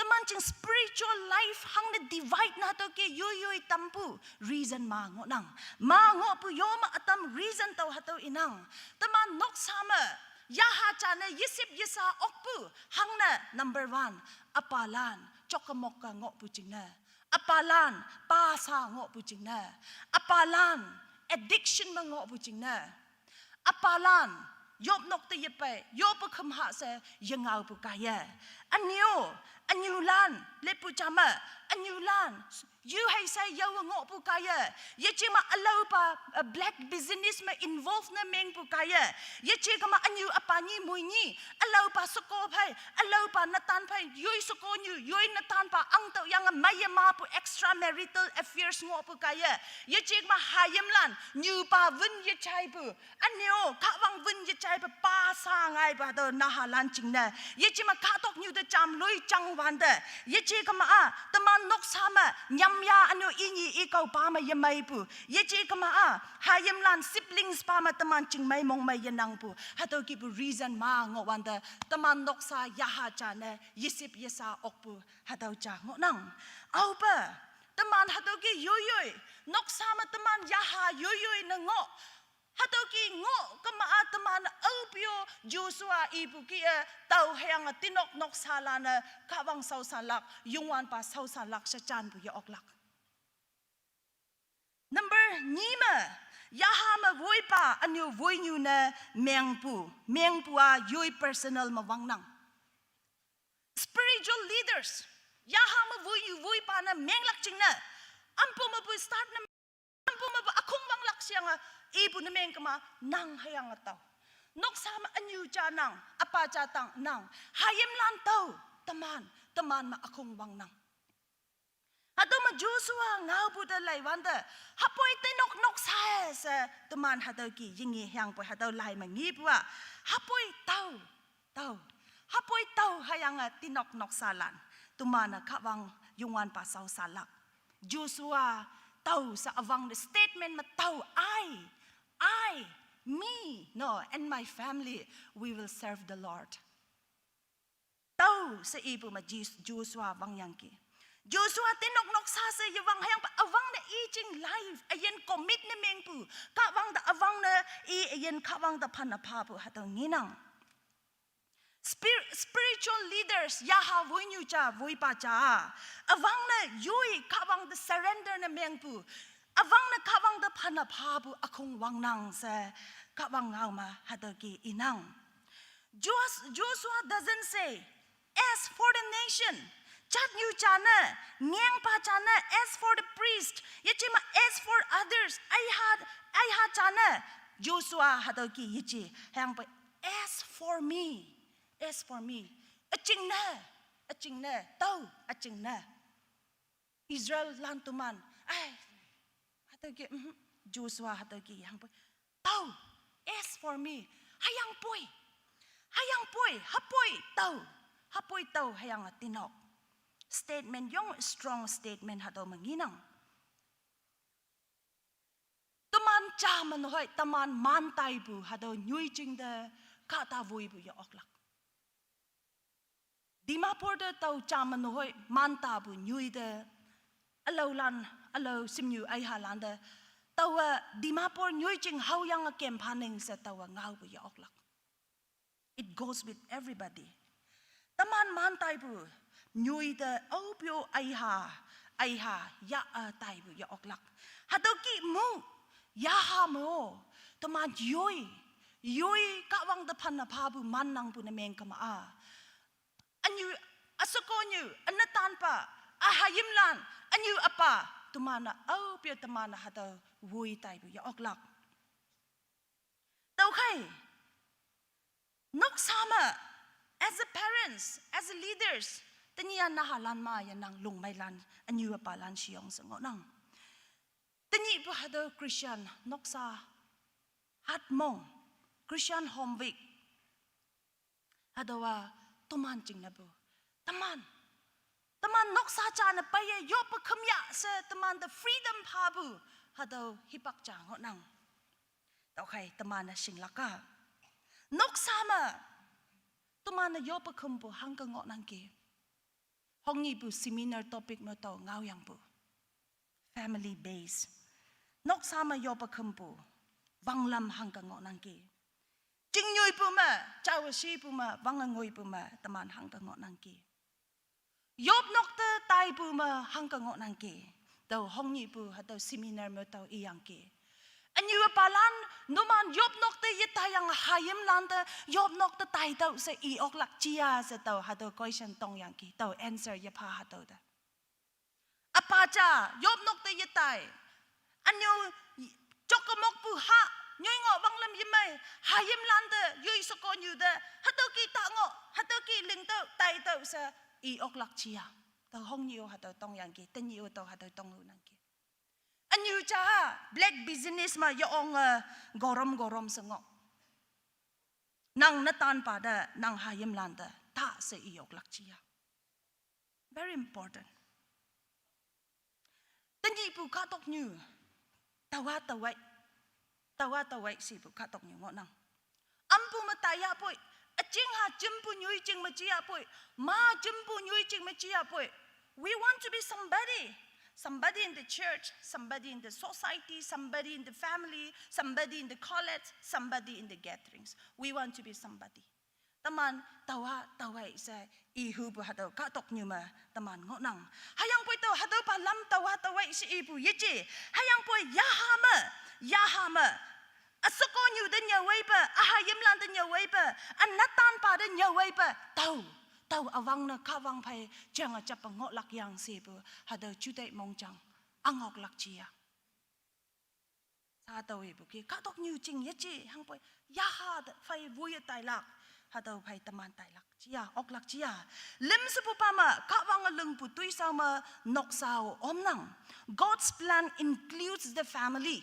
ตมันจึง spiritual life หังใน divide นะตัวกี้ยุยตัมปู reason มางอนังมางอปูโยมาอัตม reason ตัวฮัตอินังตมันนกซามยาหาจาน20 ยิสาอกปูหังนะ number 1อปาลานจกมกกะงอปูจิงนะอปาลานปาซางอปูจิงนะอปาลาน addiction มางอปูจิงนะอปาลานยบนกตะยไปยบคำหาเสยังเอาปูกายอันยูลานเลปูจามะอันยูลานยูให้ใส่ยาวงอปูกายยะจิมาอลาวปา black business มา involve นะเมงปูกายยะจิกมาอันยูอปานีมวยนีอลาวปาสกอไพอลาวปานาตานไพยุยสกอยูยุยนาตานปาอังเตยังไม่ยมาปู extra marital affairs งอปูกายยะจิมาหายิมลันยูปาวินยะใจปูอันยูกะวังวินยะใจปาปาสางไงปาเตนาหาลันจิงนะยะจิมาคาตกยูเตจามลุยจัง วันเดยจีกมาตมันนกสามยำยาอันยูอินีอีกเอาปามายไม่ปูยจีกมาหายมลันซิบลิงส์ปามตมันจึงไม่มองไม่ยันังปูฮัตโตกิปู reason มางวันเดตมันนกสายาหาจานยิสิบยสาออกปูฮัตโตจางนังเอาเปตมันฮัตโตกิยุยนกสามตมันยาหายุยนงฮัตโตกิงก็มาตมันเอาเปียวจูสวาอีปุกีเต่าเฮียงตินกนกสาลานข้าวังเสาสาลักยุงวันป่าเสาสาลักชะจานปุยออกลัก number นี่มยาหามาวุยป่าอันยูวุยยูเนเมียงปูยุย personal มาวังนัง spiritual leaders ยาหามาวุยป่านะเมียงลักจริงนะอัมพูมาปุย start นะอัมพูมาปุยอคุงวังลักเสียงibu na meng kama nang hayang ataw nok sama anyu cha nang apa cha tang nang hayem lan taw taman ma akong bang nang ato ma Joshua ngau bu da lai wan da hapoi te nok sa taman hataw ki yingi hyang poi hataw lai ma ngi bua hapoi taw hapoi taw hayang tinok nok salan tumana khawang yungwan pa saw salak Joshua taw sa awang the statement ma taw I, me, no, and my family, we will serve the Lord. Tau sa ibu ma Joshua wang yang ki. Joshua tinok nok sa yawang hayang pa awang na ijing life ayen commit na mengpu ka wang da awang na ayen ka wang da panapapu hataw nginang. Spiritual leaders yaha vuinyu cha vui pa cha awang na yui ka wang da surrender na mengpu awang na kawang da panapabu akong wang nang sa kawang ngau ma hadagi inang. Joshua doesn't say, as for the nation, chat nyu chana, ngang pa chana, as for the priest, yachima as for others, I had chana. Joshua hadagi yichi, hayang pa, as for me, aching na, tau, aching na. Israel lantuman, ay, hatagi Joshua hatagi yang poi tau as for me hayang poi hapoi tau hayang tinok statement yung strong statement hataw manginang taman cha manoy taman man tai bu hataw nyui jing de ka ta vui bu ya oklak Dimapur de tau cha manoy man ta bu nyui de alo simnyu ai halanda tawa Dimapur nyui jing how yang a kem paning sa tawa ngau bu ya oklak it goes with everybody taman man tai bu nyui de opio ai ha ya tai bu ya oklak hatoki mu ya ha mo taman yoi ka wang da pan na pa bu man nang bu na meng kama anyu asokonyu anatan pa ahayimlan anyu apa tumana pio tamana hataw vui tai bu ya oklak tau khai nok sama as a parents as a leaders tanya na halan ma ya nang lung mai lan anyu apa lan siong sango nang tani bu hataw Khristan Noksa Hatmong Christian home week hadawa tuman jing na bu Taman Noksa cha na pa ye yo pa khamya sa taman the freedom pabu hadaw hipak cha ngo nang tau khai taman na singlaka Noksa ma taman na yo pa khampu hangka ngo nang ki hongi bu seminar topic mo tau ngau yang bu family base Noksa ma yo pa khampu wanglam hangka ngo nang ki jing nyui pu ma chaw shi pu ma wangangoi pu ma taman hangka ngo nang ki Yop nokta tai pu ma hangka ngo nang ki tau hongi pu hataw seminar mo tau iyang ki anyu palan numan yop nokta yitayang hayem landa yop nokta tai tau sa iok lak chia sa tau hataw question tong yang ki tau answer ya pa hataw da apacha yop nokta yitay anyu chokomok pu ha nyoy ngo banglam yimay hayem landa yoy sokonyu da hataw ki ta ngo hataw ki ling tau tai tau sa I oklak chia tau hong niyo hataw tong yang ki ten niyo tau hataw tong hu nang ki anyu cha black business ma yoong gorom sengo nang natan pada nang hayem landa ta se I oklak chia very important tanyi pu ka tok nyu tawa tawai si pu ka tok nyu ngo nang ampu mataya poi aching ha chimpu nyui ching ma chia poi ma chimpu nyui ching ma chia poi. We want to be somebody in the church, somebody in the society, somebody in the family, somebody in the college, somebody in the gatherings. We want to be somebody. Taman tawai sa ihu bu hado ka tok nyu ma taman ngo nang hayang poi to hado pa lam tawai si ibu yeje hayang poi yahama asoko nyu den nya wei pa ahayim lan den nya wei pa anatan pa den nya wei pa tau awang na kawang pai chang a chap ngok lak yang se bu hado chute mong chang angok lak chia sa tau e bu ki ka tok nyu ching yeje hang poi yaha fai vui tai lak hado pai taman tai lak chia ok lak chia lim su pu pa ma kawang a lung pu tui sa ma nok sao om nang. God's plan includes the family.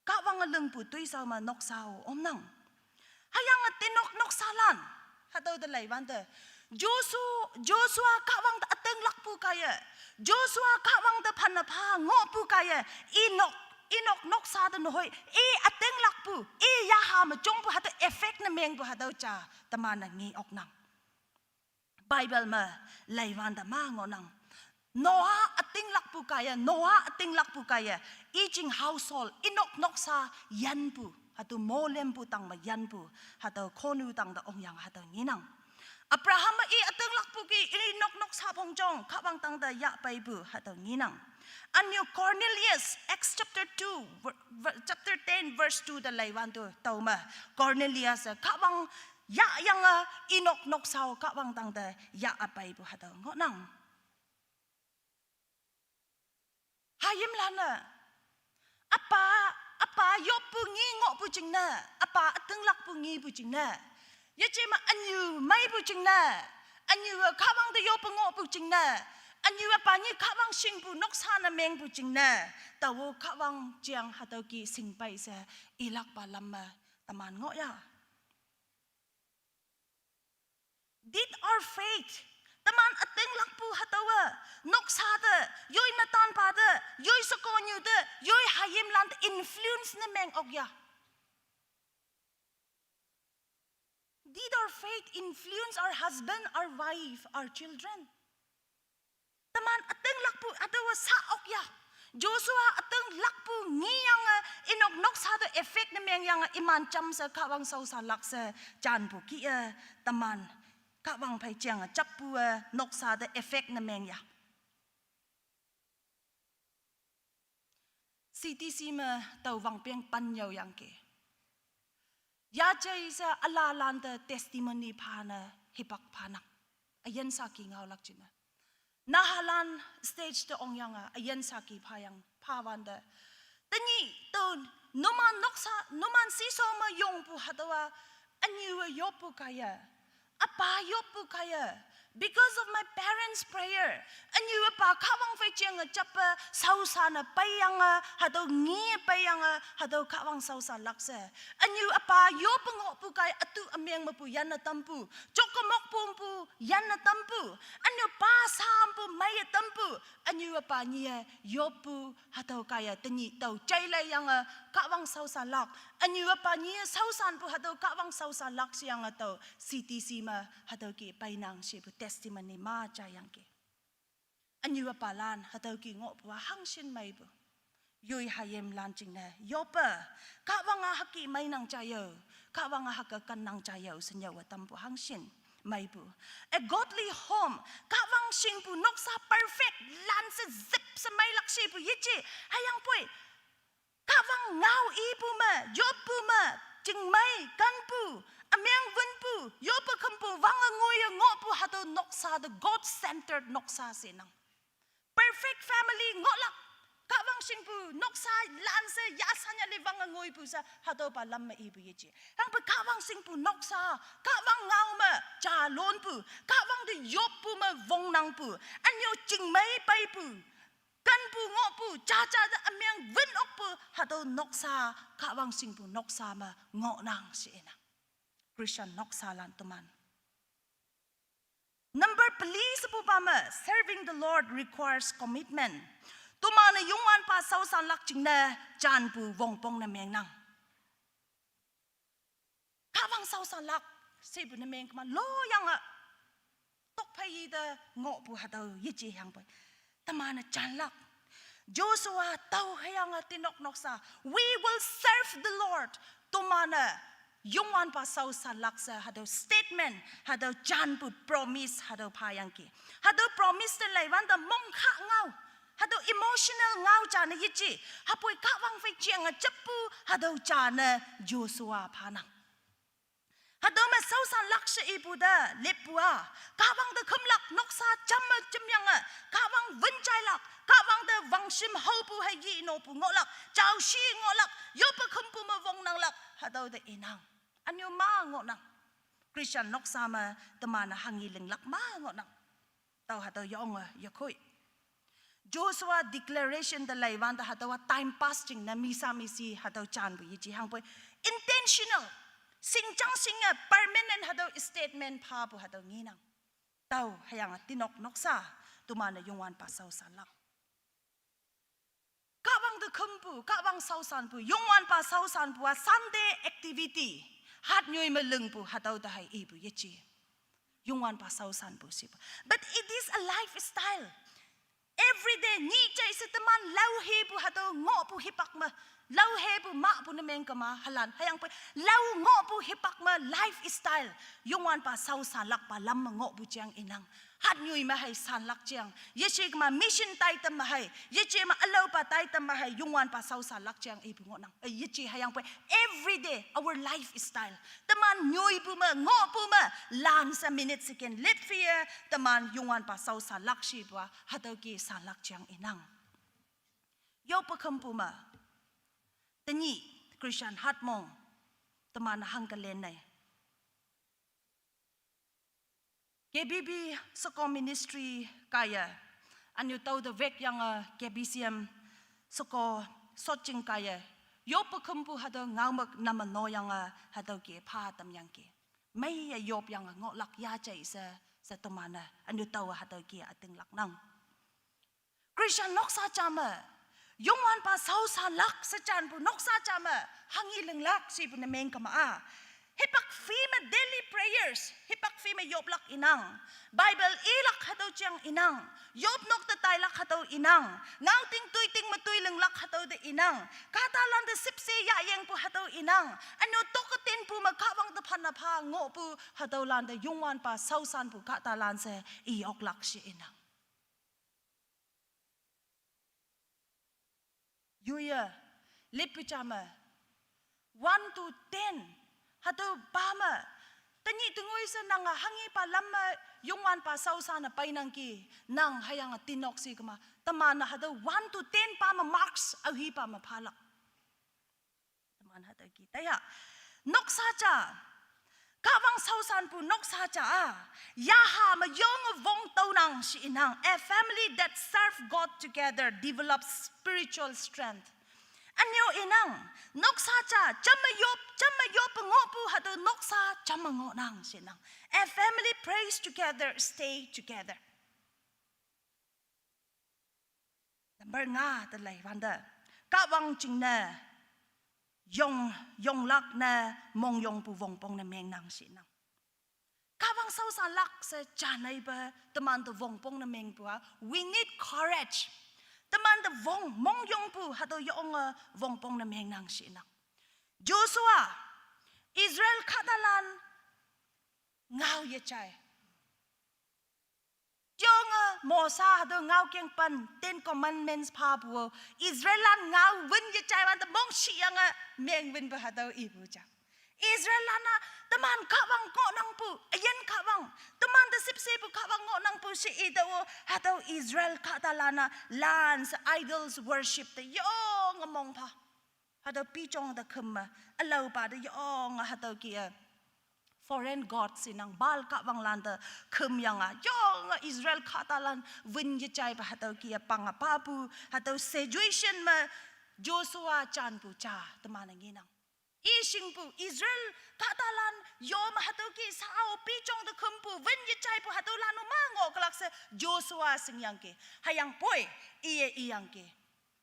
Kawang a lung pu tui sa ma nok sao om nang hayang a tinok nok salan hado de lai wan de Joshua kawang da ateng lak pu kaya Joshua kawang da phan pha ngo pu kaya Inok Noksa da nohoi ateng lak pu yaha ma chong pu hado effect na meng pu hado cha taman na ngi ok nang Bible ma lai wan da ma ngo nang Noah ating lak pu kaya eaching household inok noksa yan pu hado molem pu tang ma yan pu hado konu tang da ong yang hado nginang Abraham ateng lak pu ki inok noksa phong chong kawang tang da ya pai pu hado nginang Anyo Cornelius Acts chapter 10 verse 2 da lai wan tu tau ma Cornelius kawang ya yang inok noksa kawang tang da ya pai pu hado ngo nang Hayim lana apa yop pu ngi ngo pu ching na apa ateng lak pu ngi pu ching na ye che ma anyu mai pu ching na anyu kawang de yop pu ngo pu ching na anyu apa ni kawang sing pu nok sa na meng pu ching na tawo kawang jiang hado ki sing pai sa ilak pa lamma taman ngo ya Did our faith Taman ateng lak pu hatawa Noksa de Yoi natan pa de Yoi sokonyu de Yoi hayim land influence na meng ogya Did our faith influence our husband, our wife, our children? Taman ateng lak pu hatawa sa ogya Joshua ateng lak pu ngi yang inok noksa de effect na meng yang iman cham sa kawang sau sa lak sa chan pu ki taman Kawang pai chiang chap pu noksa de effect na meng ya CTC ma tau wang piang pan yau yang ke ya chai sa ala lan de testimony phana hipak phana ayan sa ki ngau lak china nahalan stage de ong yang ayan sa ki phayang phawan de tani to noman si so ma yong pu hadawa anyu yopu kaya Apa yopu kaya because of my parents' prayer. Anyu apa kawang fai chiang chapa sausa na payang hado ngi payang hado kawang sausa lakse. Anyu apa yopu ngopu kaya atu amyang mapu yan na tampu. Chokomok pumpu yan na tampu. Anyu pa sampu maya tampu. Anyu apa niya yopu hado kaya tanyi tau chaylay yang kawang sausa lak. Anyu apa niya sausan pu hado kawang sausa lak siyang atau CTC ma hado ki painang siya testimony ma chayang ke. Anyu apa lan hado ki ngok pu hangshin may bu. Yoy hayem lan ching na yopa kawang haki may nang chayo. Kawang hakakan nang chayo senyawa tampu hangshin. May bu. A godly home kawang sing pu noksa perfect lan sa zip sa may laksi pu yichi hayang pui kawang ngau ipu ma yopu ma ching may kan pu amyang vun pu yopu kampu wanga ngoya ngopu hado noksa the God centered noksa sinang perfect family ngolak kawang sing pu noksa lan sa yasanya li wanga ngoy pu sa hado pa lam ma ibu yichi hang pa kawang sing pu noksa kawang ngau ma cha lon pu kawang de yopu ma vong nang pu anyo ching may pai pu kan pu ngok pu cha cha da amyang vun ok pu hado noksa kawang sing pu noksa ma ngok nang si ina Khristan noksa lan tuman number police bu pa ma serving the Lord requires commitment tu ma na yung wan pa sau san lak ching na chan pu vong pong na meng nang ka wang sau san lak se bu na meng ma lo yang a tok phai da ngo pu ha dau yi chi hang pai ta ma na chan lak Joshua tau hayang tinok noksa we will serve the Lord tu ma na yung wan pa sau san lak sa ha dau statement ha dau chan pu promise ha dau pa yang ki ha dau promise te lai wan da mong kha ngau ha dau emotional ngau cha na yi chi ha poi ka wang fai chiang a chapu ha dau cha na Joshua pa nang ha dau ma sau san lak se ibu da lepua ka wang da khum lak noksa cham ma chim yang a ka wang vin chai lak ka wang da wang sim ho pu hai yi no pu ngo lak chao shi ngo lak yo pa khum pu ma wong nang lak ha dau da inang anyo ma ngo nang Khristan noksa ma ta ma na hangi leng lak ma ngo nang tau ha dau yong a ya khoi Joshua declaration da lai wan da ha dau time pass ching na mi sa mi si ha dau chan bu yi chi hang poi intentional sing chang sing a permanent ha dau statement pa bu ha dau ngi nang tau hayang tinok noksa tu ma na yong wan pa sau san lak ka wang da khum pu ka wang sau san pu yong wan pa sau san pu Sunday activity hat nyoi ma leng pu ha dau da hai i pu ye chi yong wan pa sau san pu si but it is a lifestyle every day ni chai se taman lau he pu ha dau ngo pu hipak ma lau he pu ma pu na meng ka ma halan hayang pa lau ngo pu hipak ma lifestyle yong wan pa sau san lak pa lam ma ngo pu chiang inang hat nyui ma hai san lak chiang ye chi ma mission Taitam ma hai ye chi ma alo pa Taitam ma hai yung wan pa sau san lak chiang e pu ngo nang ye chi hayang pa every day our lifestyle taman nyui pu ma ngo pu ma lan sa minute second live fear taman yung wan pa sau san lak shi pa hataw ki san lak chiang inang yo pa kham pu ma tani Khristan Hatmong taman hang ka len nai KBB Soko Ministry kaya anyo tau the vek yang KBCM Soko Soching kaya yo pakumpu hado ngaumak naman no yang hado ki pa tam yang ki may yop yang ngok lak ya chai sa tomana anyo tau hado ki ating lak nang Khristan noksa chama yung wan pa sau san lak sa chan pu noksa chama hangi leng lak si pu na meng kama hipak fima daily prayers hipak fima yop lak inang Bible ilak hataw chang inang yop nok tatay lak hataw inang ngaw ting tuy ting matuy leng lak hataw de inang katalan de sipse ya yang pu hataw inang ano tokatin pu makawang de pan na pa ngo pu hataw lan de yungwan pa sausan pu katalan se iok lak si inang yuya lipu chama 1 to 10 hatu pama tanyi tungoi sa nang hangi pa lamma yungwan pa sausa na painang ki nang hayang tinok si kama tamana hatu 1 to 10 pama marks ahi pa maphalak taman hatu ki taya noksa cha kawang sausan pu noksa cha yaha ma yong vong taunang si inang a family that serve God together develops spiritual strength anyo inang noksa cha chamayop ngopu hado noksa chamango nang sinang a family prays together stay together number nga talai wanda kawang chingna yong lak na mong yong pu vong pong na meng nang sinang kawang sausa lak sa chanay ba taman to vong pong na meng pu we need courage taman de vong mong yong pu hado yong vong pong na meng nang sinang Joshua Israel katalan ngau ye chai yong Mosa hado ngau keng pan 10 commandments pa pu Israel lan ngau win ye chai wan de mong si yang meng win ba hado ibu cha Israel lana taman kawang ko nang pu ayen kawang taman de sipse pu kawang ngo nang pu si ido hado Israel katalana lands idols worship the yong among pa hado pichong da khumma alaw pa de yong hado ki foreign gods sinang bal kawang landa khum yang yong Israel katalan win ye chai pa hado ki panga pa pu hado situation ma Joshua chan pu cha taman nginang Ising pu Israel katalan yom hatoki sao pichong de kumpu wen ye chai pu hatolan mango kelak se Joshua sing yang ke hayang poi iye iyang ke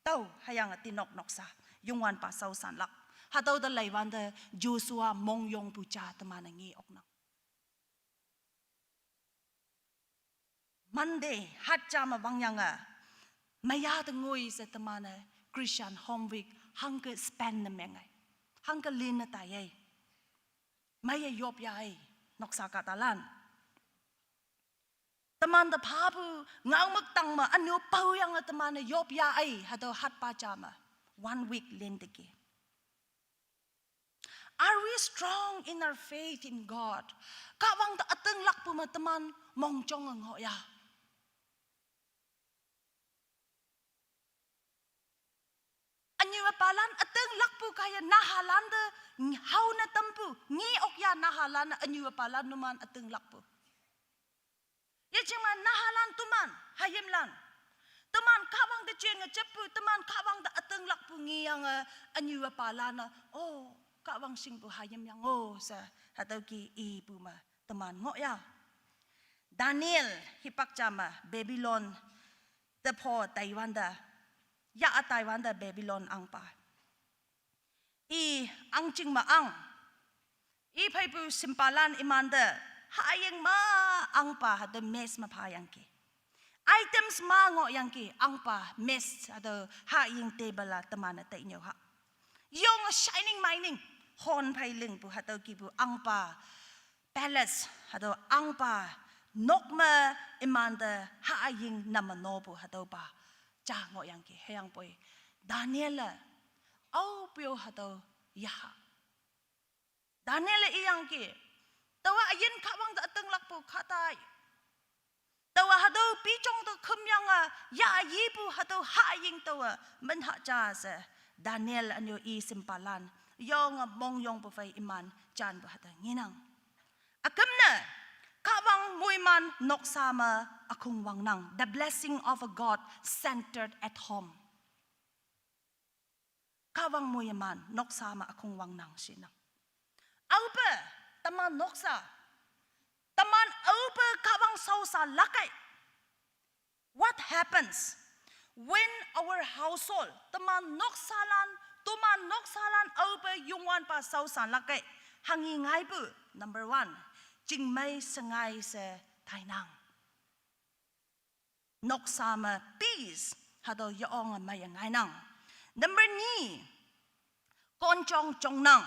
tau hayang tinok noksa yungwan pa sau san lak hatau de laiwan de Joshua mong yong pu cha teman ngi okna Monday hat jama wangyanga maya de ngoi se teman Christian home week hunger spend mengai hunger lin na tayo maya yop yai noksa katalan teman de pabu ngau mak tang ma anyo pau yang teman yop yai hado hat pa jama 1 week lin deke Are we strong in our faith in God kawang ta ateng lak pu ma teman mong chong ang ho ya Anyu palan ateng lakpu kaya nahalan de hau na tampu ngi okya nahalan anyu palan numan ateng lakpu Ya cuma nahalan tuman hayimlan teman kawang de ceng cepu teman kawang de ateng lakpu ngi yang anyu palan oh kawang sing pu hayim yang oh sa hatau ki ibu ma teman ngok ya Daniel hipak jama Babylon the po Taiwan da Ya a Taiwan da Babylon ang pa. I ang ching ma ang. I pai pu simpalan imanda hayang ma ang pa hada mes ma pa yang ki. Items ma ngo yang ki ang pa mes hada hayang table la teman ta inyo ha. Yong shining mining hon pai ling pu hada ki pu ang pa palace hada ang pa nokma imanda hayang namano pu hada pa. Cha ngo yang ki hayang poi Daniel au pio hato yaha Daniel iyang ki tawa ayin kawang da ateng lakpo khatai tawa hado pichong to khumyang ya yipu hato haying tawa man ha cha se Daniel anyo I simpalan yong mong yong po fai iman chan ba hata nginang akamna Kawang muiman noksama akung wangnang. The blessing of a God centered at home. Kawang muiman noksama akung wangnang sinang. Aupa taman noksa. Taman aupa kawang sausa lakay. What happens when our household taman noksalan aupa yungwan pa sausa lakay. Hangingay po. Number 1. Jing may sangay sa tainang. Noksama peace hado yaong mayangay nang. Number 2, konchong chong nang.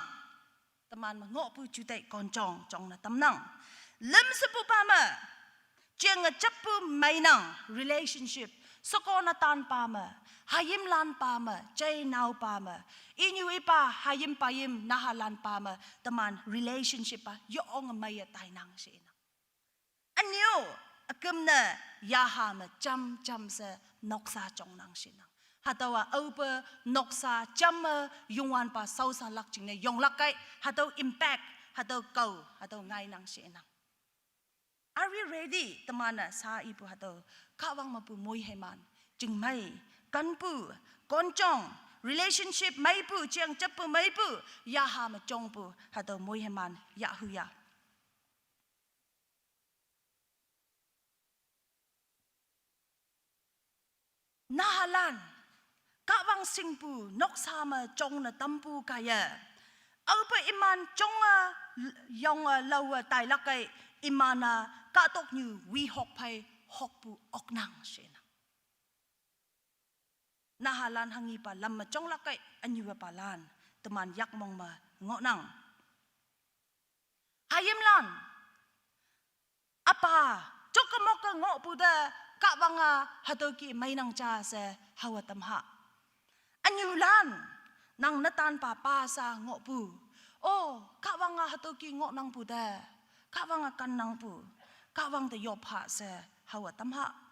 Taman ngo pu chutay konchong chong na tamnang. Lim sa pu pama, jing chapu may nang relationship. Soko na tan pama, hayim lan pama, jay now pama. Inyu ipa hayim payim nahalan pama teman relationship pa yoong maya tainang sina. Anyo akamna yahama jam sa noksa chong nang sina. Hatawa aupa noksa jam yungwan pa sausa lakching ne yong lakay hataw impact hataw kau hataw ngay nang sina. Are we ready temana sa ipu hataw kawang mapu moy heman jing may kanpu konchong relationship mai pu chiang chapu mai pu ya ha ma chong pu ha to moi heman ya hu ya nahalan kawang singpu noksa ma chong na tampu kaya au pa iman chong yong lawa tai lakai imana ka tok nyu wi hok pai hok pu oknang sena Nahalan hangi pa lam chong lakay anyu palan teman yak mong ma ngok nang hayim lan apa chokamok ngok puda ka banga hatoki may nang cha se hawa tamha anyu lan nang natan pa sa ngok pu oh ka banga hatoki ngok nang puda ka banga kan nang pu ka bang te yop ha se hawa tamha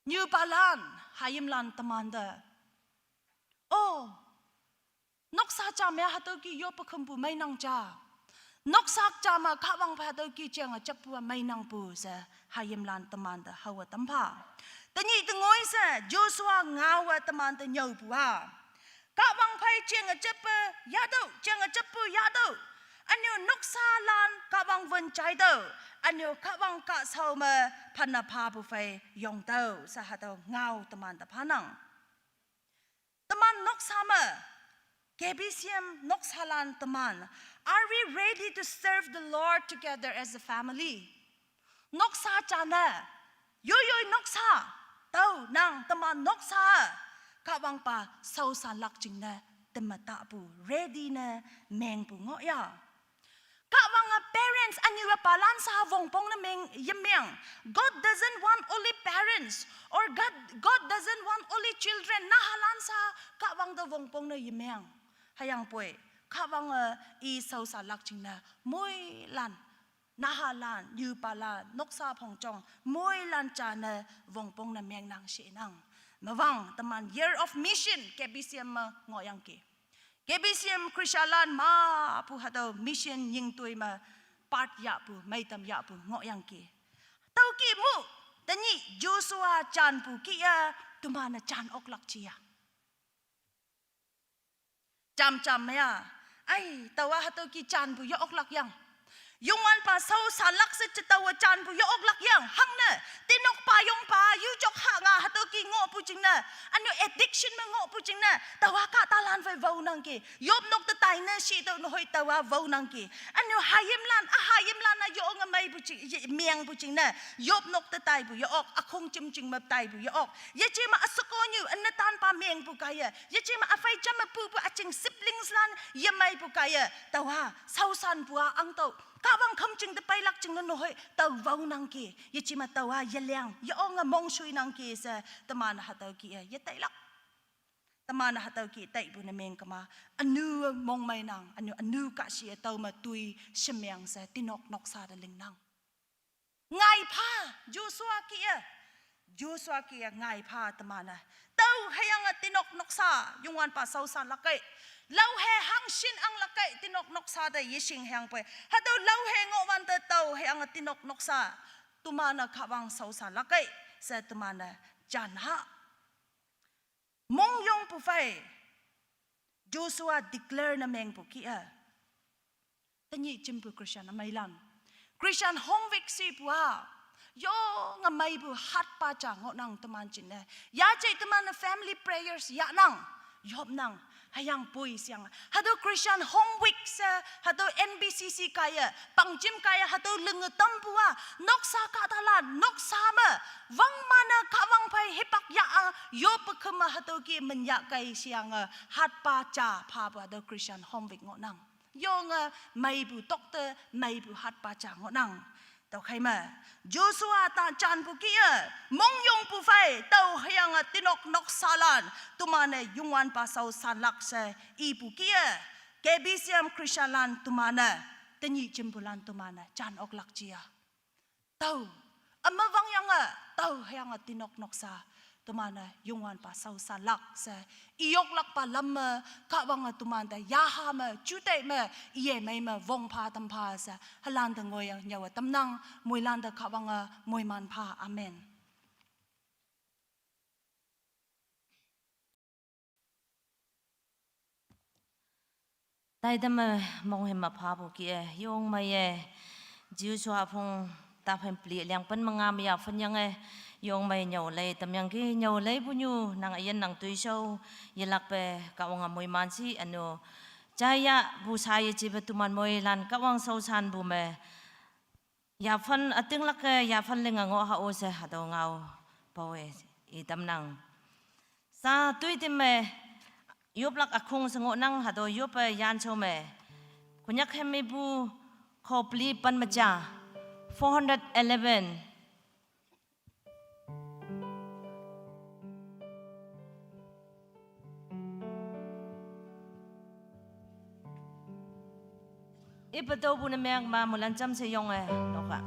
New palan hayimlan tamanda. Oh, noksa chama hatoki yo pakampu may nang cha. Noksa chama kawang hatoki changa chapu may nang pu sa hayimlan tamanda hawa tampa. Tanyi tengoy sa Joshua ngawa tamanda nyaw puha. กะวังไพเจียงเจ็บยาดูเจียงเจ็บยาดูอันนี้นกซาลานกะวังวันใจดูอันนี้กะวังกะเศร้ามาพันพาบุไฟยองดูสะหดูเงาตมันตะพานังตมันนกซามา KBCM Noksa lan teman, are we ready to serve the Lord together as a family? Noksa chana, yo noksa, tau nang teman noksa, kawang pa sau san lak jing na temata pu ready na meng pu ngoya. Kawang parents anyu palan sa vong pong na meng yemeng. God doesn't want only parents or God doesn't want only children. Nahalan sa kawang da vong pong na yemeng. Hayang poy, kawang I sau sa lak jing na moy lan, nahalan, yu pala, noksa pong chong, moy lan cha na vong pong na meng nang shi nang. Mawang teman year of mission KBCM ngoyang ki. KBCM Khristan ma pu hado mission ying tui ma part ya pu mai tam ya pu ngoyang ki. Tau ki mu tani Joshua chan pu ki ya tumana chan ok lak chia. Cham ya ai tawa hado ki chan pu ya ok lak yang. Yungan pa sau sa lak se chetawa chan pu ya ok lak yang hang na tinok pa yong pa yu jok ha nga hado ki ngo pu jing na anyo addiction ma ngo pu jing na tawa ka talan fai vau nang ki yob nok ta tai na shi to no hoi tawa vau nang ki anyo hayim lan na yo nga mai pu jing miang pu jing na yob nok ta tai pu yo ok akong chim jing ma tai pu yo ok ye chi ma asoko nyu an na tan pa miang pu kaya ye chi ma afai cham pu aching siblings lan ye mai pu kaya tawa sau san pu ang to kawang kham ching te pai lak ching no hoi tau vau nang ki ye chi ma tawa ye liang ye ong mong shui nang ki sa taman ha tau ki ye tai lak taman ha tau ki tai bu na meng kama anu mong mai nang anu ka si tau ma tui shemyang sa tinok noksa da ling nang ngai pha Joshua ki ya ngai pha tamana tau hayang tinok noksa yungwan pa sau san lakai lau he hang shin ang lakai tinok noksa da yishing hang pe hado lau he ngowan ta tau he ang tinok noksa tumana khawang sau sa lakai sa tumana jan ha mong yong pu fai Joshua declare na meng pu ki a tanyi chimpu Khristan mai lan Khristan hongvik si pu ha yo nga mai bu hat pa cha ngo nang taman chin ne ya chei taman family prayers ya nang yob nang hayang pui siang hado Khristan home week sa hado NBCC kaya pangjim kaya hado lengetam puwa noksa katalan noksa ma wang mana kawang pai hepak ya yo pekhma hado ki menya kai siang hat pa cha pha ba hado Khristan home week ngo nang yo nga mai bu doctor mai bu hat pa cha ngo nang tau khai ma Joshua ta chan pu kia mong yong pu fai tau hayang tinok nok salan tumane yungwan pa sau san lak se I pu kia KBCM Khristan lan tumana tanyi chimpulan tumana chan ok lak chia tau amawang yang tau hayang tinok noksa tumana yungwan pa sau san lak se iyok lak pa lam ka wang tumanda yaha ma chute ma iye mai ma vong pha tam pha sa halan da ngoi nyawa tam nang moi lan da ka wang moi man pha amen Taitam mong hem ma pha bu ki yong mai Joshua phong ta phem pli liang pen mangam ya phan yang yong mai nhau lei tam yang ki nhau lei pu nyu nang ayen nang tui show yelak pe kawang moi man si ano jaya bu sai chi be tuman moi lan kawang sau san bu me ya phan ating lak ya phan lenga ngo ha o se ha do ngau pawe I tam nang sa tui tim me yop lak akhong sango nang ha do yop yan cho me Konyak hem me bu khopli pan macha 411 Ipato po na mayang mamulan jam sa iyong Noksa.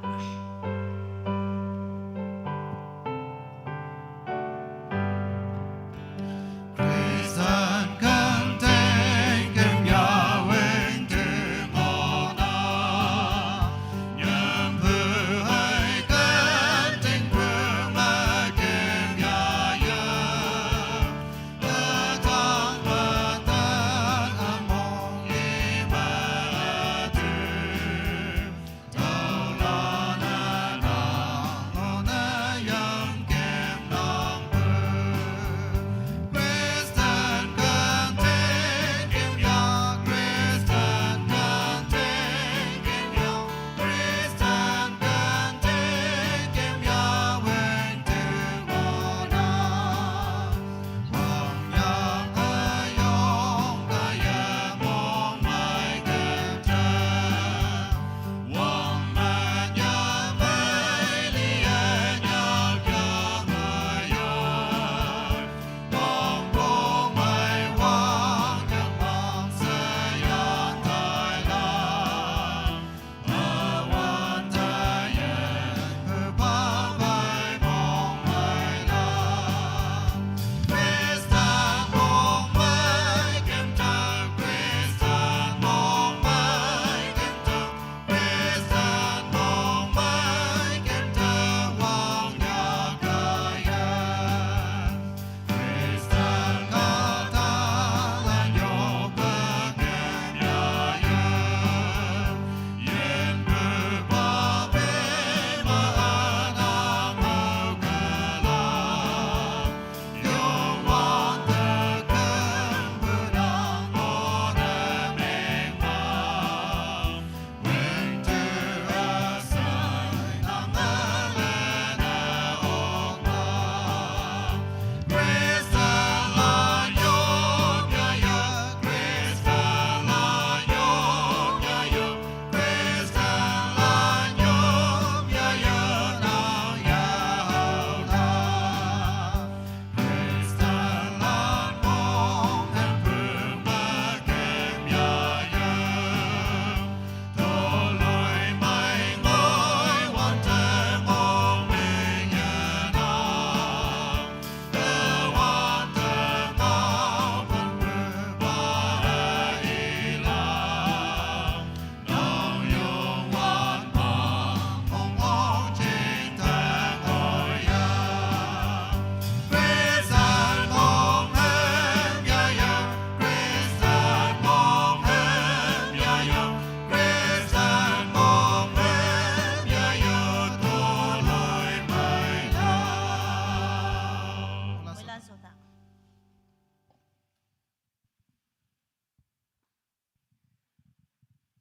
Khristan kanten kem Yahweh temona nyam hai kanten pema kem Yahweh batang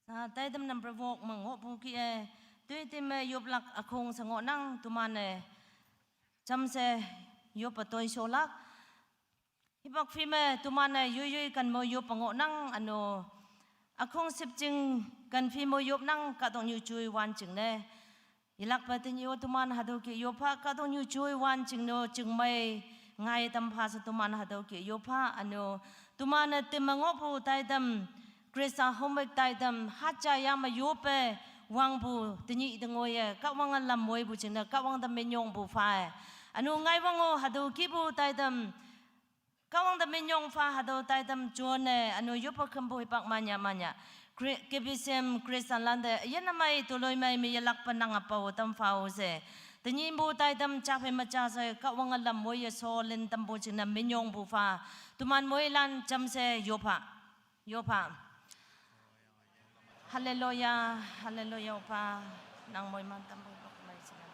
Taitam nam provok mango puki tui tim yop lak akong sango nang tuman cham se yop patoi solak hibak fime tuman yui kan mo yop pango nang ano akong sipjing kan fi mo yop nang katong yu chui wan ching ne ilak patin yo tuman hado ki yopa katong yu chui wan ching no ching mai ngai tam pha sa tuman hado ki yopa ano tuman timango pu Taitam Khristan homek Taitam hacha yama yope wang bu tinyi dengoye ka wang lam moi bu ching na ka wang tam menyong bu fa ano ngai wango hado ki bu Taitam ka wang tam menyong fa hado Taitam chone ano yopa khambu hipak manya KBCM Khristan lande yan mai tuloy mai mi yalak panang apaw tam fao se tinyi bu Taitam chape macha se ka wang lam moi so len tam bu ching na menyong bu fa tuman moi lan cham se yopa Hallelujah, hallelujah pa nang moy man tambo bak may sila.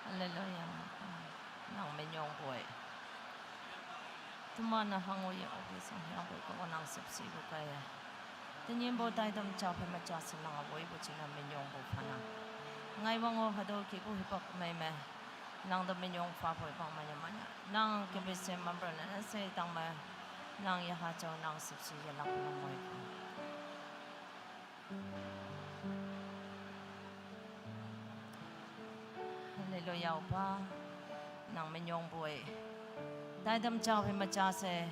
Hallelujah. Nang menyong boy. Tuman na hangoy ako sa hangoy ko nang sipsi ko kaya. Tinyin bo Taitam chape macha lang aboy bo china menyong bo pana. Ngai wango hado ki ko hipak may me. Nang da menyong fa boy pang manya. Nang KBCM member na say tang ma nang yaha chaw nang sipsi yalak mo moy. Hallelujah pa nang menyong boy Taitam chape macha se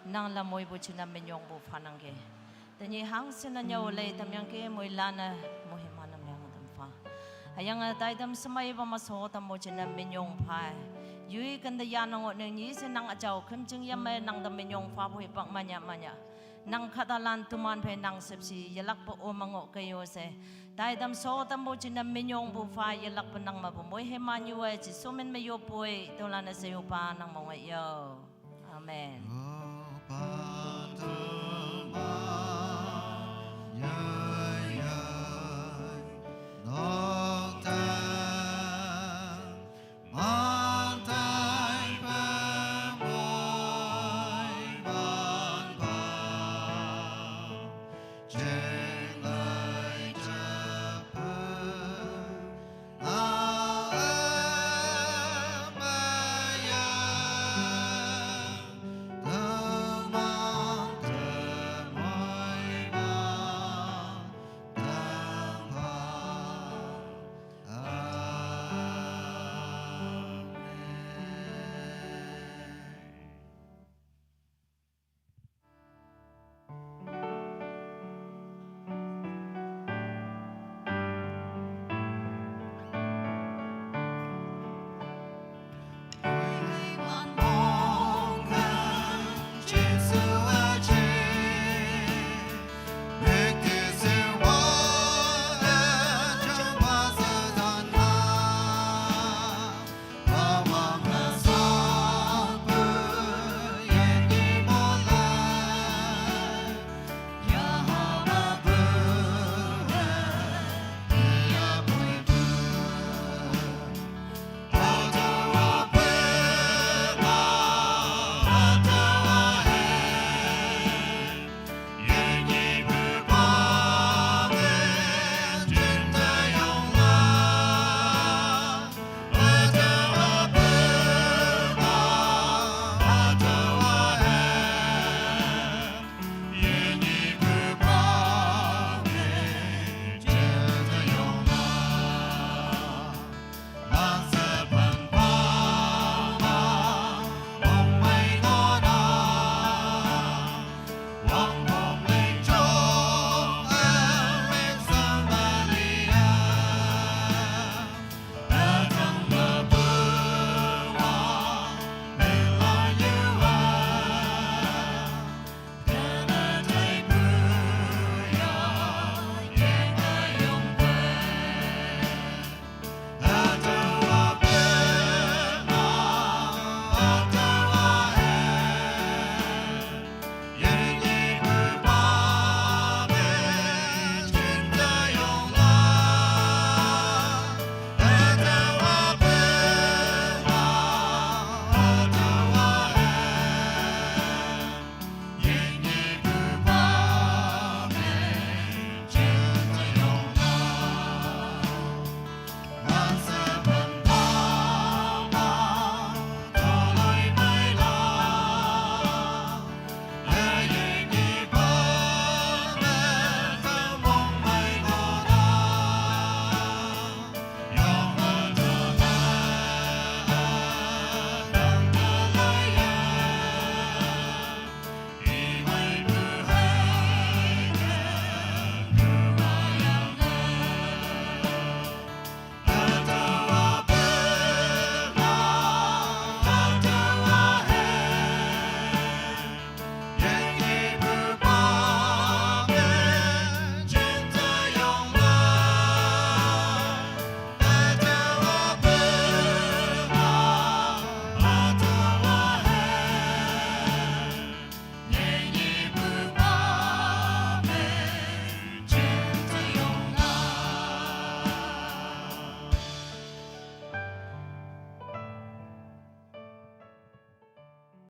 nang lamoy bo china menyong bo phanang ge Tanyi hang sinanyaw lay tamyang ke moy lana mohimana myang tamfa hayang Taitam samay ba maso tamo china menyong pa yui kanda yanang nang ni sinang ajaw khimjing yamay nang da menyong fa bo hipang manya nang khatalan tuman phe nang sepsi yalak po omango kayo se Taitam so tambo china menyong bu fa yalak pa nang mabumoy hemanyo chi somen mayo poy tola na sayo pa nang mga yo amen.